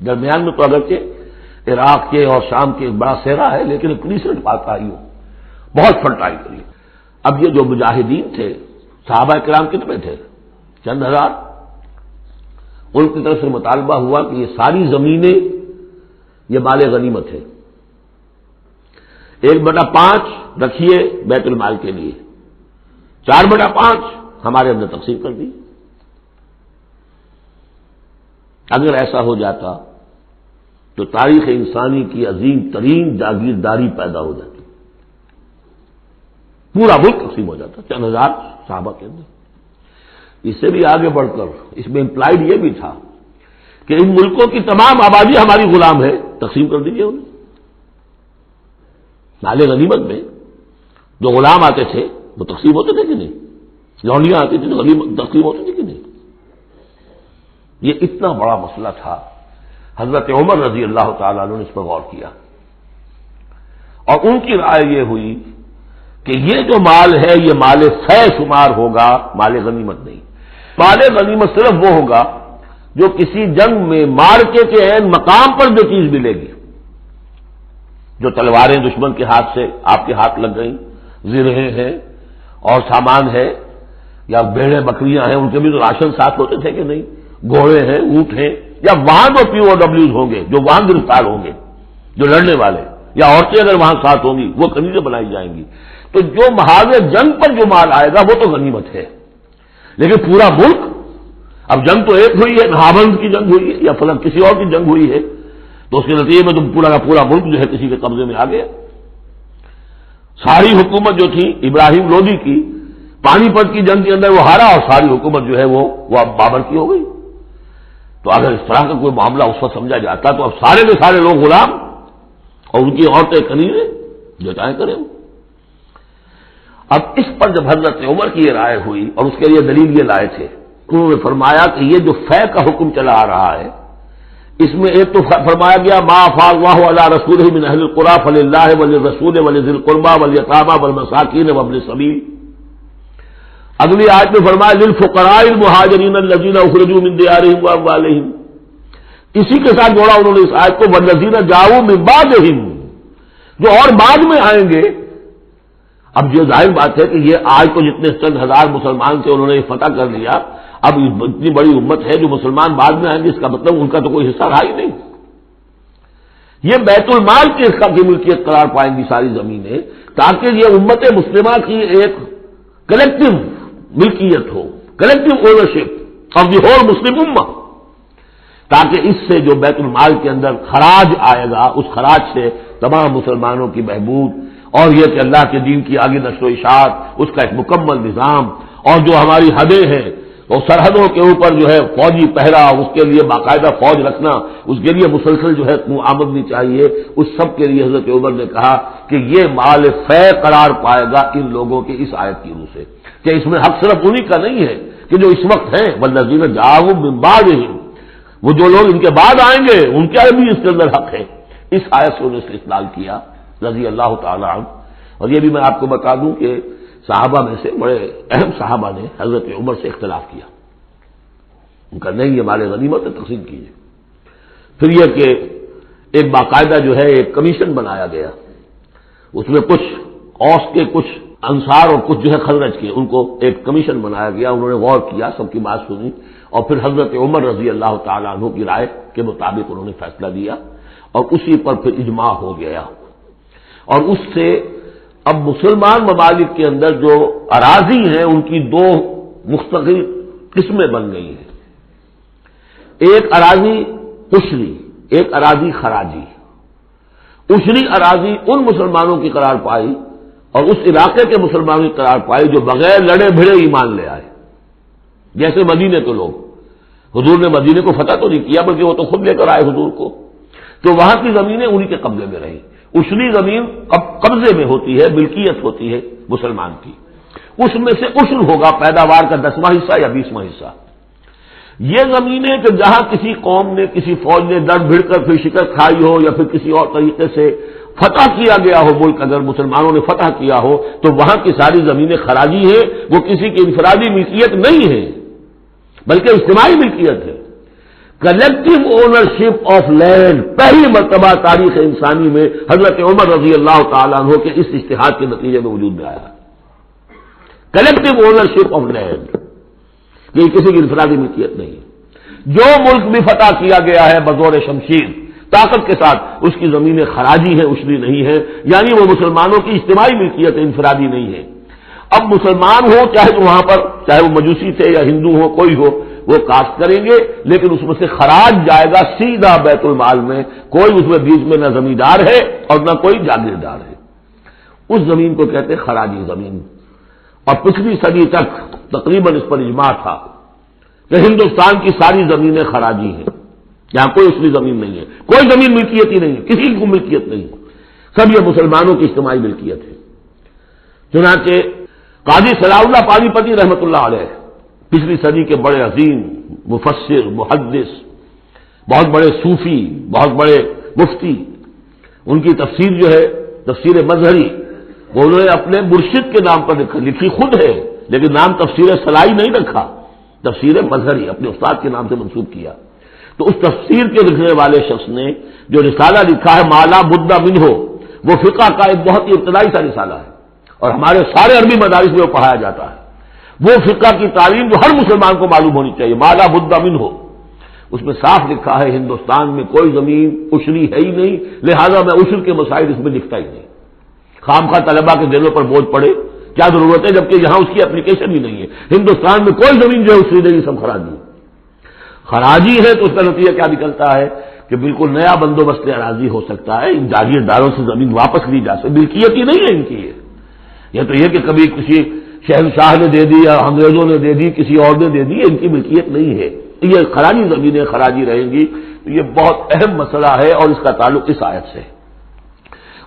درمیان میں تو اگرچہ عراق کے اور شام کے ایک بڑا صحرا ہے لیکن کریسنٹ پاتا ہی ہو، بہت فرٹائل کریسنٹ۔ اب یہ جو مجاہدین تھے صحابہ کرام کتنے تھے؟ چند ہزار. ان کی طرف سے مطالبہ ہوا کہ یہ ساری زمینیں یہ مال غنیمت ہے، 1/5 رکھیے بیت المال کے لیے، 4/5 ہمارے اندر تقسیم کر دی. اگر ایسا ہو جاتا تو تاریخ انسانی کی عظیم ترین جاگیرداری پیدا ہو جاتی، پورا ملک تقسیم ہو جاتا چند ہزار صحابہ کے اندر. اس سے بھی آگے بڑھ کر اس میں امپلائڈ یہ بھی تھا کہ ان ملکوں کی تمام آبادی ہماری غلام ہے، تقسیم کر دیجیے انہیں. مال غنیمت میں جو غلام آتے تھے وہ تقسیم ہوتے تھے کہ نہیں؟ لونڈیاں آتی تھیں تو غنیمت تقسیم ہوتی تھی کہ نہیں؟ یہ اتنا بڑا مسئلہ تھا. حضرت عمر رضی اللہ تعالیٰ عنہ نے اس پر غور کیا اور ان کی رائے یہ ہوئی کہ یہ جو مال ہے یہ مال فے شمار ہوگا، مال غنیمت نہیں. مال غنیمت صرف وہ ہوگا جو کسی جنگ میں مارکے کے عین مقام پر جو چیز ملے گی، جو تلواریں دشمن کے ہاتھ سے آپ کے ہاتھ لگ گئیں، زرہیں ہیں اور سامان ہے، یا بھیڑیں بکریاں ہیں، ان کے بھی تو راشن ساتھ ہوتے تھے کہ نہیں، گھوڑے ہیں، اونٹ ہیں، یا وہاں جو POWs ہوں گے جو وہاں گرفتار ہوں گے، جو لڑنے والے، یا عورتیں اگر وہاں ساتھ ہوں گی وہ کنیزیں بنائی جائیں گی. تو جو محاذ جنگ پر جو مال آئے گا وہ تو غنیمت ہے. لیکن پورا ملک، اب جنگ تو ایک ہوئی ہے، نہابند کی جنگ ہوئی ہے یا فلاں کسی اور کی جنگ ہوئی ہے، تو اس کے نتیجے میں تو پورا کا پورا ملک جو ہے کسی کے قبضے میں آ گیا. ساری حکومت جو تھی ابراہیم لودھی کی، پانی پت کی جنگ کے اندر وہ ہارا اور ساری حکومت جو ہے وہ اب بابر کی ہو گئی. تو اگر اس طرح کا کوئی معاملہ اس وقت سمجھا جاتا تو اب سارے کے سارے لوگ غلام اور ان کی عورتیں کنیزیں جو چاہیں کریں. اب اس پر جب حضرت عمر کی یہ رائے ہوئی اور اس کے لیے دلیل یہ لائے تھے، انہوں نے فرمایا کہ یہ جو فے کا حکم چلا آ رہا ہے اس میں ایک تو فرمایا گیا ما افاء اللہ علی رسولہ من اہل القری فللہ وللرسول ولذی القربى والیتامى والمساکین وابن السبیل. اگلی آیت میں فرمایا للفقراء المہاجرین الذین اخرجوا من دیارہم واموالہم. اسی کے ساتھ جوڑا انہوں نے اس آیت کو والذین جاؤوا من بعدہم، جو اور بعد میں آئیں گے. اب یہ ظاہر بات ہے کہ یہ آج تو جتنے چند ہزار مسلمان تھے انہوں نے یہ فتح کر لیا، اب اتنی بڑی امت ہے جو مسلمان بعد میں آئیں گے، اس کا مطلب ان کا تو کوئی حصہ رہا ہی نہیں. یہ بیت المال کی اس کا کی ملکیت قرار پائیں گی ساری زمینیں، تاکہ یہ امت مسلمہ کی ایک کلیکٹو ملکیت ہو، collective ownership of the whole Muslim ummah, تاکہ اس سے جو بیت المال کے اندر خراج آئے گا اس خراج سے تمام مسلمانوں کی بہبود، اور یہ کہ اللہ کے دین کی آگے نشر و اشاعت، اس کا ایک مکمل نظام، اور جو ہماری حدیں ہیں اور سرحدوں کے اوپر جو ہے فوجی پہرا، اس کے لیے باقاعدہ فوج رکھنا، اس کے لیے مسلسل جو ہے آمدنی چاہیے، اس سب کے لیے حضرت عمر نے کہا کہ یہ مال فے قرار پائے گا ان لوگوں کے اس آیت کی روح سے، کہ اس میں حق صرف انہی کا نہیں ہے کہ جو اس وقت ہیں والذین جاؤوا من بعدہم، وہ جو لوگ ان کے بعد آئیں گے ان کا بھی اس کے اندر حق ہے. اس آیت سے انہوں نے استدلال کیا رضی اللہ تعالی عنہ. اور یہ بھی میں آپ کو بتا دوں کہ صحابہ میں سے بڑے اہم صحابہ نے حضرت عمر سے اختلاف کیا، ان کا نہیں یہ مال غنیمت تقسیم کیجیے. پھر یہ کہ ایک باقاعدہ جو ہے ایک کمیشن بنایا گیا، اس میں کچھ اوس کے کچھ انصار اور کچھ جو ہے خزرج کے، ان کو ایک کمیشن بنایا گیا. انہوں نے غور کیا، سب کی بات سنی اور پھر حضرت عمر رضی اللہ تعالیٰ عنہ کی رائے کے مطابق انہوں نے فیصلہ دیا اور اسی پر پھر اجماع ہو گیا. اور اس سے اب مسلمان ممالک کے اندر جو اراضی ہیں ان کی دو مستقل قسمیں بن گئی ہیں، ایک اراضی عشری، ایک اراضی خراجی. عشری اراضی ان مسلمانوں کی قرار پائی اور اس علاقے کے مسلمانوں کی قرار پائی جو بغیر لڑے بھڑے ایمان لے آئے. جیسے مدینے کے لوگ، حضور نے مدینے کو فتح تو نہیں کیا بلکہ وہ تو خود لے کر آئے حضور کو، تو وہاں کی زمینیں انہی کے قبضے میں رہیں. عشری زمین قبضے میں ہوتی ہے، ملکیت ہوتی ہے مسلمان کی، اس میں سے عشر ہوگا پیداوار کا 10واں حصہ یا 20واں حصہ. یہ زمینیں کہ جہاں کسی قوم نے کسی فوج نے ڈر بھڑ کر پھر شکست کھائی ہو یا پھر کسی اور طریقے سے فتح کیا گیا ہو ملک، اگر مسلمانوں نے فتح کیا ہو تو وہاں کی ساری زمینیں خراجی ہیں، وہ کسی کی انفرادی ملکیت نہیں ہے بلکہ اجتماعی ملکیت ہے. کلیکٹو اونرشپ آف لینڈ پہلی مرتبہ تاریخ انسانی میں حضرت عمر رضی اللہ تعالیٰ عنہ کے اس اجتہاد کے نتیجے میں وجود میں آیا. کلیکٹو اونرشپ آف لینڈ، یہ کسی کی انفرادی ملکیت نہیں ہے۔ جو ملک بھی فتح کیا گیا ہے بزور شمشیر طاقت کے ساتھ، اس کی زمینیں خراجی ہیں، اشری نہیں ہے، یعنی وہ مسلمانوں کی اجتماعی ملکیت ہے، انفرادی نہیں ہے۔ اب مسلمان ہو چاہے تو وہاں پر چاہے وہ مجوسی تھے یا ہندو ہو کوئی ہو، وہ کاشت کریں گے، لیکن اس میں سے خراج جائے گا سیدھا بیت المال میں، کوئی اس میں بیچ میں نہ زمیندار ہے اور نہ کوئی جاگیردار ہے۔ اس زمین کو کہتے ہیں خراجی زمین، اور پچھلی صدی تک تقریباً اس پر اجماع تھا کہ ہندوستان کی ساری زمینیں خراجی ہیں، یہاں کوئی اصلی زمین نہیں ہے، کوئی زمین ملکیت ہی نہیں ہے، کسی کو ملکیت نہیں ہے، سب یہ مسلمانوں کی اجتماعی ملکیت ہے۔ چنانچہ قاضی صلاح اللہ پانی پتی رحمۃ اللہ علیہ، پچھلی صدی کے بڑے عظیم مفسر، محدث، بہت بڑے صوفی، بہت بڑے مفتی، ان کی تفسیر جو ہے تفسیر مظہری، وہ انہوں نے اپنے مرشد کے نام پر لکھی خود ہے، لیکن نام تفسیر صلاحی نہیں رکھا، تفسیر مظہری اپنے استاد کے نام سے منسوب کیا۔ تو اس تفسیر کے لکھنے والے شخص نے جو رسالہ لکھا ہے مالا بدہ منہ، وہ فقہ کا ایک بہت ہی ابتدائی سا رسالہ ہے، اور ہمارے سارے عربی مدارس میں وہ پڑھایا جاتا ہے۔ وہ فقہ کی تعلیم جو ہر مسلمان کو معلوم ہونی چاہیے، مالا بدہ منہ، اس میں صاف لکھا ہے ہندوستان میں کوئی زمین عشری ہے ہی نہیں، لہذا میں عشر کے مسائل اس میں لکھتا ہی نہیں، خام خواہ طلبا کے دلوں پر بوجھ پڑے، کیا ضرورت ہے، جبکہ یہاں اس کی اپلیکیشن بھی نہیں ہے۔ ہندوستان میں کوئی زمین جو ہے عشری نہیں، سب خراجی خراجی ہے، تو اس کا نتیجہ کیا نکلتا ہے کہ بالکل نیا بندوبست اراضی ہو سکتا ہے، ان جاگیرداروں سے زمین واپس لی جا سکتی، ملکیت ہی نہیں ہے ان کی یہ تو یہ کہ کبھی کسی شہنشاہ نے دے دی یا انگریزوں نے دے دی، کسی اور نے دے دی، ان کی ملکیت نہیں ہے، یہ خراجی زمینیں خراجی رہیں گی۔ یہ بہت اہم مسئلہ ہے اور اس کا تعلق اس آیت سے۔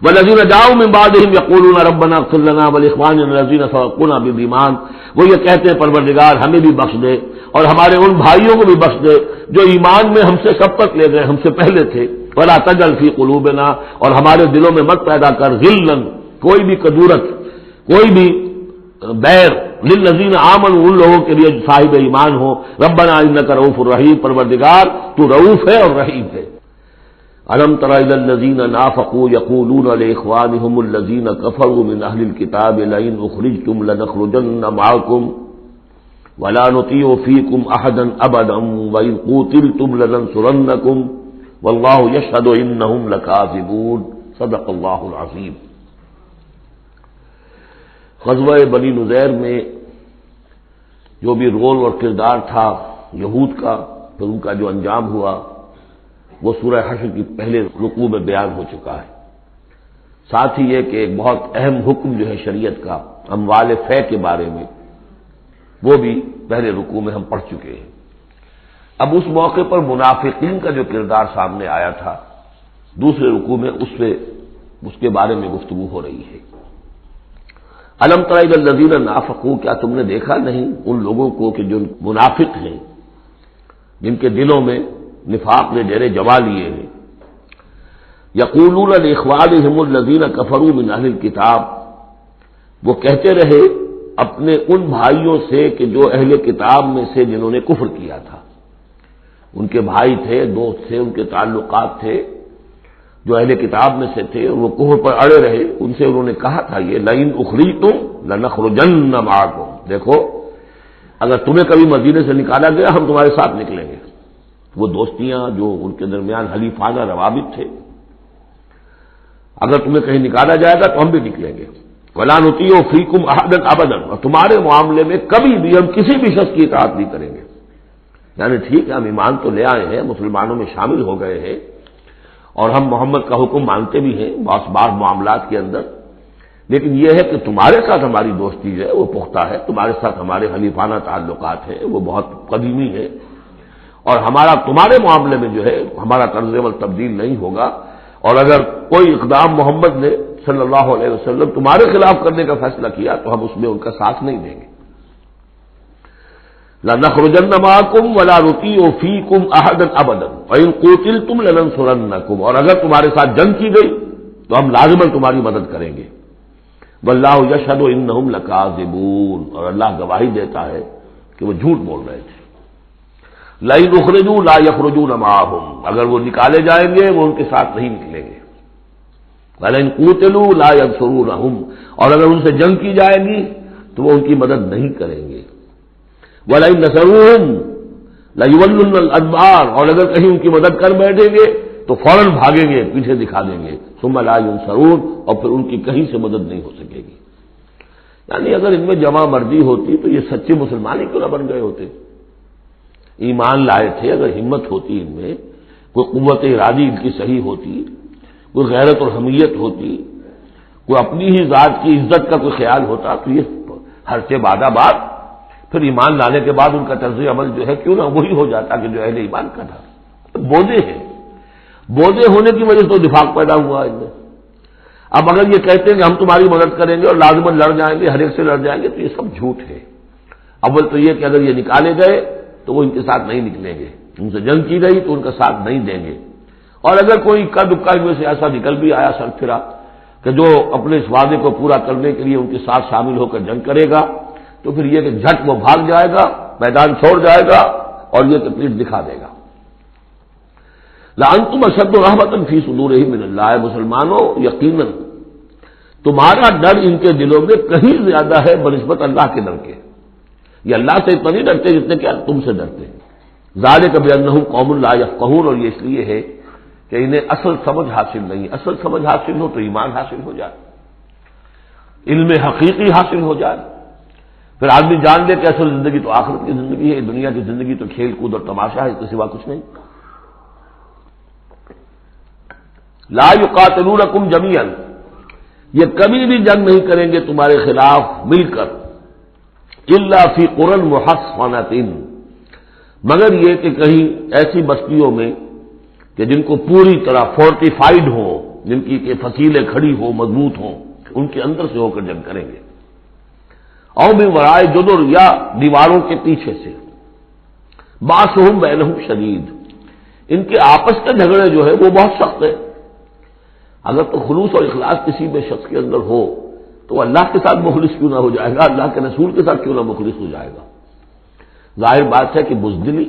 والذین جاؤوا من بعدهم یقولون ربنا اغفر لنا ولاخواننا الذین سبقونا بالایمان، وہ یہ کہتے ہیں پروردگار ہمیں بھی بخش دے اور ہمارے ان بھائیوں کو بھی بخش دے جو ایمان میں ہم سے سبقت لے گئے، ہم سے پہلے تھے۔ ولا تجعل فی قلوبنا، اور ہمارے دلوں میں مت پیدا کر غلا، کوئی بھی کدورت، کوئی بھی بیر، للذین آمنوا، ان لوگوں کے لیے جو صاحب ایمان ہو۔ ربنا انک رؤوف الرحیم، پروردگار تو رؤوف ہے اور رحیم ہے۔ الم تر الی الذین نافقوا یقولون لاخوانهم الذین کفروا من اہل الکتاب لئن اخرجتم لنخرجن معکم ولا نطیع فیکم احدا ابدا وان قوتلتم لننصرنکم واللہ یشہد انہم لکاذبون، صدق اللہ العظیم۔ غزوہ بنی نذیر میں جو بھی رول اور کردار تھا یہود کا، پھر ان کا جو انجام ہوا، وہ سورہ حشر کی پہلے رکوع میں بیان ہو چکا ہے۔ ساتھ ہی یہ کہ ایک بہت اہم حکم جو ہے شریعت کا اموال فے کے بارے میں، وہ بھی پہلے رکوع میں ہم پڑھ چکے ہیں۔ اب اس موقع پر منافقین کا جو کردار سامنے آیا تھا، دوسرے رکوع میں اس کے بارے میں گفتگو ہو رہی ہے۔ الم تر الی الذین نافقوا، کیا تم نے دیکھا نہیں ان لوگوں کو کہ جو منافق ہیں، جن کے دلوں میں نفاق نے ڈیرے جما لیے ہیں۔ یقولون لاخوانهم الذین کفروا من اہل الکتاب، وہ کہتے رہے اپنے ان بھائیوں سے کہ جو اہل کتاب میں سے جنہوں نے کفر کیا تھا، ان کے بھائی تھے، دوست تھے، ان کے تعلقات تھے، جو اہل کتاب میں سے تھے، وہ کفر پر اڑے رہے، ان سے انہوں نے کہا تھا یہ لئن اخرجتم لنخرجن معکم، دیکھو اگر تمہیں کبھی مدینے سے نکالا گیا ہم تمہارے ساتھ نکلیں گے۔ وہ دوستیاں جو ان کے درمیان حلیفانہ روابط تھے، اگر تمہیں کہیں نکالا جائے گا تو ہم بھی نکلیں گے۔ ولا نطیع فیکم احدا ابدا، اور تمہارے معاملے میں کبھی بھی ہم کسی بھی شخص کی اطاعت نہیں کریں گے۔ یعنی ٹھیک ہے ہم ایمان تو لے آئے ہیں، مسلمانوں میں شامل ہو گئے ہیں، اور ہم محمد کا حکم مانتے بھی ہیں بعض معاملات کے اندر، لیکن یہ ہے کہ تمہارے ساتھ ہماری دوستی ہے وہ پختہ ہے، تمہارے ساتھ ہمارے حلیفانہ تعلقات ہیں وہ بہت قدیمی ہے، اور ہمارا تمہارے معاملے میں جو ہے ہمارا طرز عمل تبدیل نہیں ہوگا، اور اگر کوئی اقدام محمد نے صلی اللہ علیہ وسلم تمہارے خلاف کرنے کا فیصلہ کیا تو ہم اس میں ان کا ساتھ نہیں دیں گے۔ لَنَخْرُجَنَّ مَعَكُمْ وَلَا نُطِيعُ فِيكُمْ أَحَدًا أَبَدًا وَإِن قُوتِلْتُمْ لَنَنصُرَنَّكُمْ، اور اگر تمہارے ساتھ جنگ کی گئی تو ہم لازماً تمہاری مدد کریں گے۔ وَاللَّهُ يَشْهَدُ إِنَّهُمْ لَكَاذِبُونَ، اور اللہ گواہی دیتا ہے کہ وہ جھوٹ بول رہے تھے۔ لَئِنْ أُخْرِجُوا لَا يَخْرُجُونَ مَعَهُمْ، اگر وہ نکالے جائیں گے وہ ان کے ساتھ نہیں نکلیں گے۔ وَلَئِنْ قُوتِلُوا لَا يَنصُرُونَهُمْ، اور اگر ان سے جنگ کی جائے گی تو وہ ان کی مدد نہیں کریں گے۔ وَلَئِن نَصَرُوهُمْ لَيُوَلُّنَّ الْأَدْبَارَ، اور اگر کہیں ان کی مدد کر بیٹھیں گے تو فوراً بھاگیں گے، پیچھے دکھا دیں گے۔ ثُمَّ لَا يُنصَرُونَ، اور پھر ان کی کہیں سے مدد نہیں ہو سکے گی۔ یعنی اگر ان میں جمع مردی ہوتی تو یہ سچے مسلمان ہی کیوں نہ بن گئے ہوتے؟ ایمان لائے تھے، اگر ہمت ہوتی ان میں، کوئی قوت ارادی ان کی صحیح ہوتی، کوئی غیرت اور حمیت ہوتی، کوئی اپنی ہی ذات کی عزت کا کوئی خیال ہوتا، تو یہ ہر سے بادہ بات پھر ایمان لانے کے بعد ان کا طرز عمل جو ہے کیوں نہ وہی ہو جاتا کہ جو اہل ایمان کا تھا۔ بودے ہیں، بودے ہونے کی وجہ سے تو نفاق پیدا ہوا ان میں۔ اب اگر یہ کہتے ہیں کہ ہم تمہاری مدد کریں گے اور لازماً لڑ جائیں گے، ہر ایک سے لڑ جائیں گے، تو یہ سب جھوٹ ہے۔ اول تو یہ کہ اگر یہ نکالے گئے تو وہ ان کے ساتھ نہیں نکلیں گے، ان سے جنگ کی گئی تو ان کا ساتھ نہیں دیں گے، اور اگر کوئی اکا دکا ان میں سے ایسا نکل بھی آیا سر پھرا کہ جو اپنے اس وعدے کو پورا کرنے کے لیے ان کے ساتھ شامل ہو کر جنگ کرے گا، تو پھر یہ کہ جھٹ وہ بھاگ جائے گا، میدان چھوڑ جائے گا اور یہ کہ پیٹھ دکھا دے گا۔ لَأَنْتُمْ أَشَدُّ رَهْبَةً فِي صُدُورِهِم مِّنَ اللَّهِ، مسلمانوں یقیناً تمہارا ڈر ان کے دلوں میں کہیں زیادہ ہے بنسبت اللہ کے ڈر کے۔ یہ اللہ سے اتنا نہیں ڈرتے جتنے کہ تم سے ڈرتے ہیں۔ ذَلِكَ بِأَنَّهُمْ قَوْمٌ لَا يَفْقَهُونَ، اور یہ اس لیے ہے کہ انہیں اصل سمجھ حاصل نہیں۔ اصل سمجھ حاصل ہو تو ایمان حاصل ہو جائے، علم حقیقی حاصل ہو جائے، پھر آدمی جان لے کہ اصل زندگی تو آخرت کی زندگی ہے، دنیا کی زندگی تو کھیل کود اور تماشا ہے، اس کے سوا کچھ نہیں۔ لا یقاتلونکم جمیعا، یہ کبھی بھی جنگ نہیں کریں گے تمہارے خلاف مل کر، الا فی قرى محصنۃ، مگر یہ کہ کہیں ایسی بستیوں میں کہ جن کو پوری طرح فورٹیفائڈ ہوں، جن کی کہ فصیلیں کھڑی ہوں، مضبوط ہوں، ان کے اندر سے ہو کر جنگ کریں گے۔ او من ورائے جدر، یا دیواروں کے پیچھے سے۔ باسہم بینہم شدید، ان کے آپس کے جھگڑے جو ہے وہ بہت سخت ہے۔ اگر تو خلوص اور اخلاص کسی بھی شخص کے اندر ہو تو اللہ کے ساتھ مخلص کیوں نہ ہو جائے گا، اللہ کے رسول کے ساتھ کیوں نہ مخلص ہو جائے گا۔ ظاہر بات ہے کہ بزدلی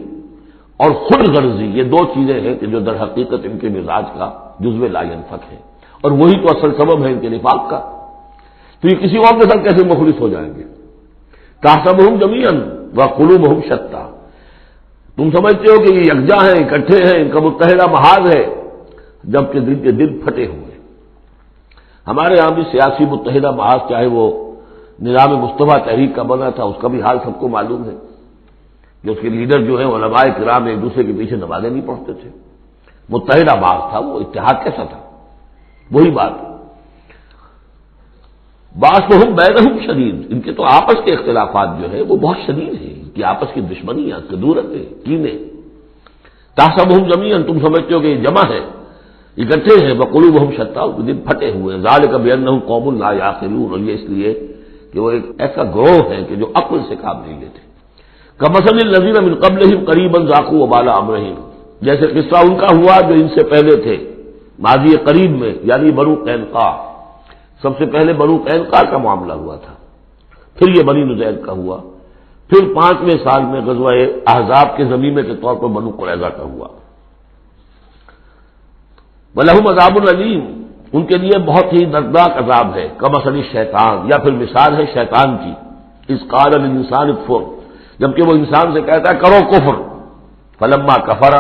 اور خود غرضی، یہ دو چیزیں ہیں کہ جو در حقیقت ان کے مزاج کا جزو لا ينفک ہے، اور وہی تو اصل سبب ہے ان کے نفاق کا۔ تو یہ کسی اور کے ساتھ کیسے مخلص ہو جائیں گے؟ تحسبهم جميعا وقلوبهم شتى، تم سمجھتے ہو کہ یہ یکجا ہیں، اکٹھے ہیں، ان کا متحدہ محاذ ہے، جبکہ دل کے دل پھٹے ہوئے۔ ہمارے یہاں بھی سیاسی متحدہ محاذ چاہے وہ نظام مصطفیٰ تحریک کا بنا تھا، اس کا بھی حال سب کو معلوم ہے کہ اس کے لیڈر جو ہیں علماء کرام ایک دوسرے کے پیچھے نمازیں نہیں پڑھتے تھے۔ متحدہ محاذ تھا وہ، اتحاد کیسا تھا؟ وہی بات۔ باسہم بینہم شدید، ان کے تو آپس کے اختلافات جو ہے وہ بہت شدید ہیں، ان کی آپس کی دشمنیاں، کدورتیں، کینے۔ تحسبہم جمیعا، تم سمجھتے ہو کہ یہ جمع ہے، اکٹھے ہیں، وقلوبہم شتیٰ، دل پھٹے ہوئے ہیں۔ ذالک بانہم قوم لا یعقلون، اور یہ اس لیے کہ وہ ایک ایسا گروہ ہے کہ جو عقل سے کام نہیں لیتے۔ کمثل الذین من قبلہم قریبا ذاقوا وبال امرہم، جیسے قصہ ان کا ہوا جو ان سے پہلے تھے ماضی قریب میں، یعنی بنو قینقاع۔ سب سے پہلے بنو قینقاع کا معاملہ ہوا تھا، پھر یہ بنی نضیر کا ہوا، پھر 5ویں سال میں غزوہ احزاب کے ضمیمے کے طور پر بنو قریظہ کا ہوا۔ وَلَهُمْ عَذَابٌ أَلِيمٌ، ان کے لیے بہت ہی دردناک عذاب ہے۔ کمثل الشیطان، یا پھر مثال ہے شیطان کی، اذ قال للانسان اکفر، جبکہ وہ انسان سے کہتا ہے کرو کفر، فلما کفر،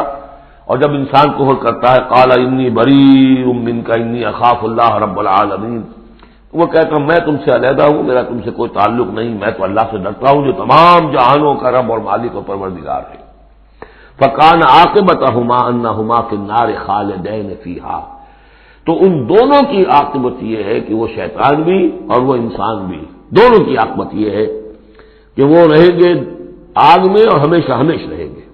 اور جب انسان کفر کرتا ہے قال انی بریء منک انی اخاف اللہ رب العالمین، وہ کہتا ہوں میں تم سے علیحدہ ہوں، میرا تم سے کوئی تعلق نہیں، میں تو اللہ سے ڈرتا ہوں جو تمام جہانوں کا رب اور مالک اور پروردگار ہے۔ فکان عاقبتہما انہما فی النار خالدین فیہا، تو ان دونوں کی عاقبت یہ ہے کہ وہ شیطان بھی اور وہ انسان بھی، دونوں کی عاقبت یہ ہے کہ وہ رہیں گے آگ میں اور ہمیشہ ہمیشہ رہیں گے۔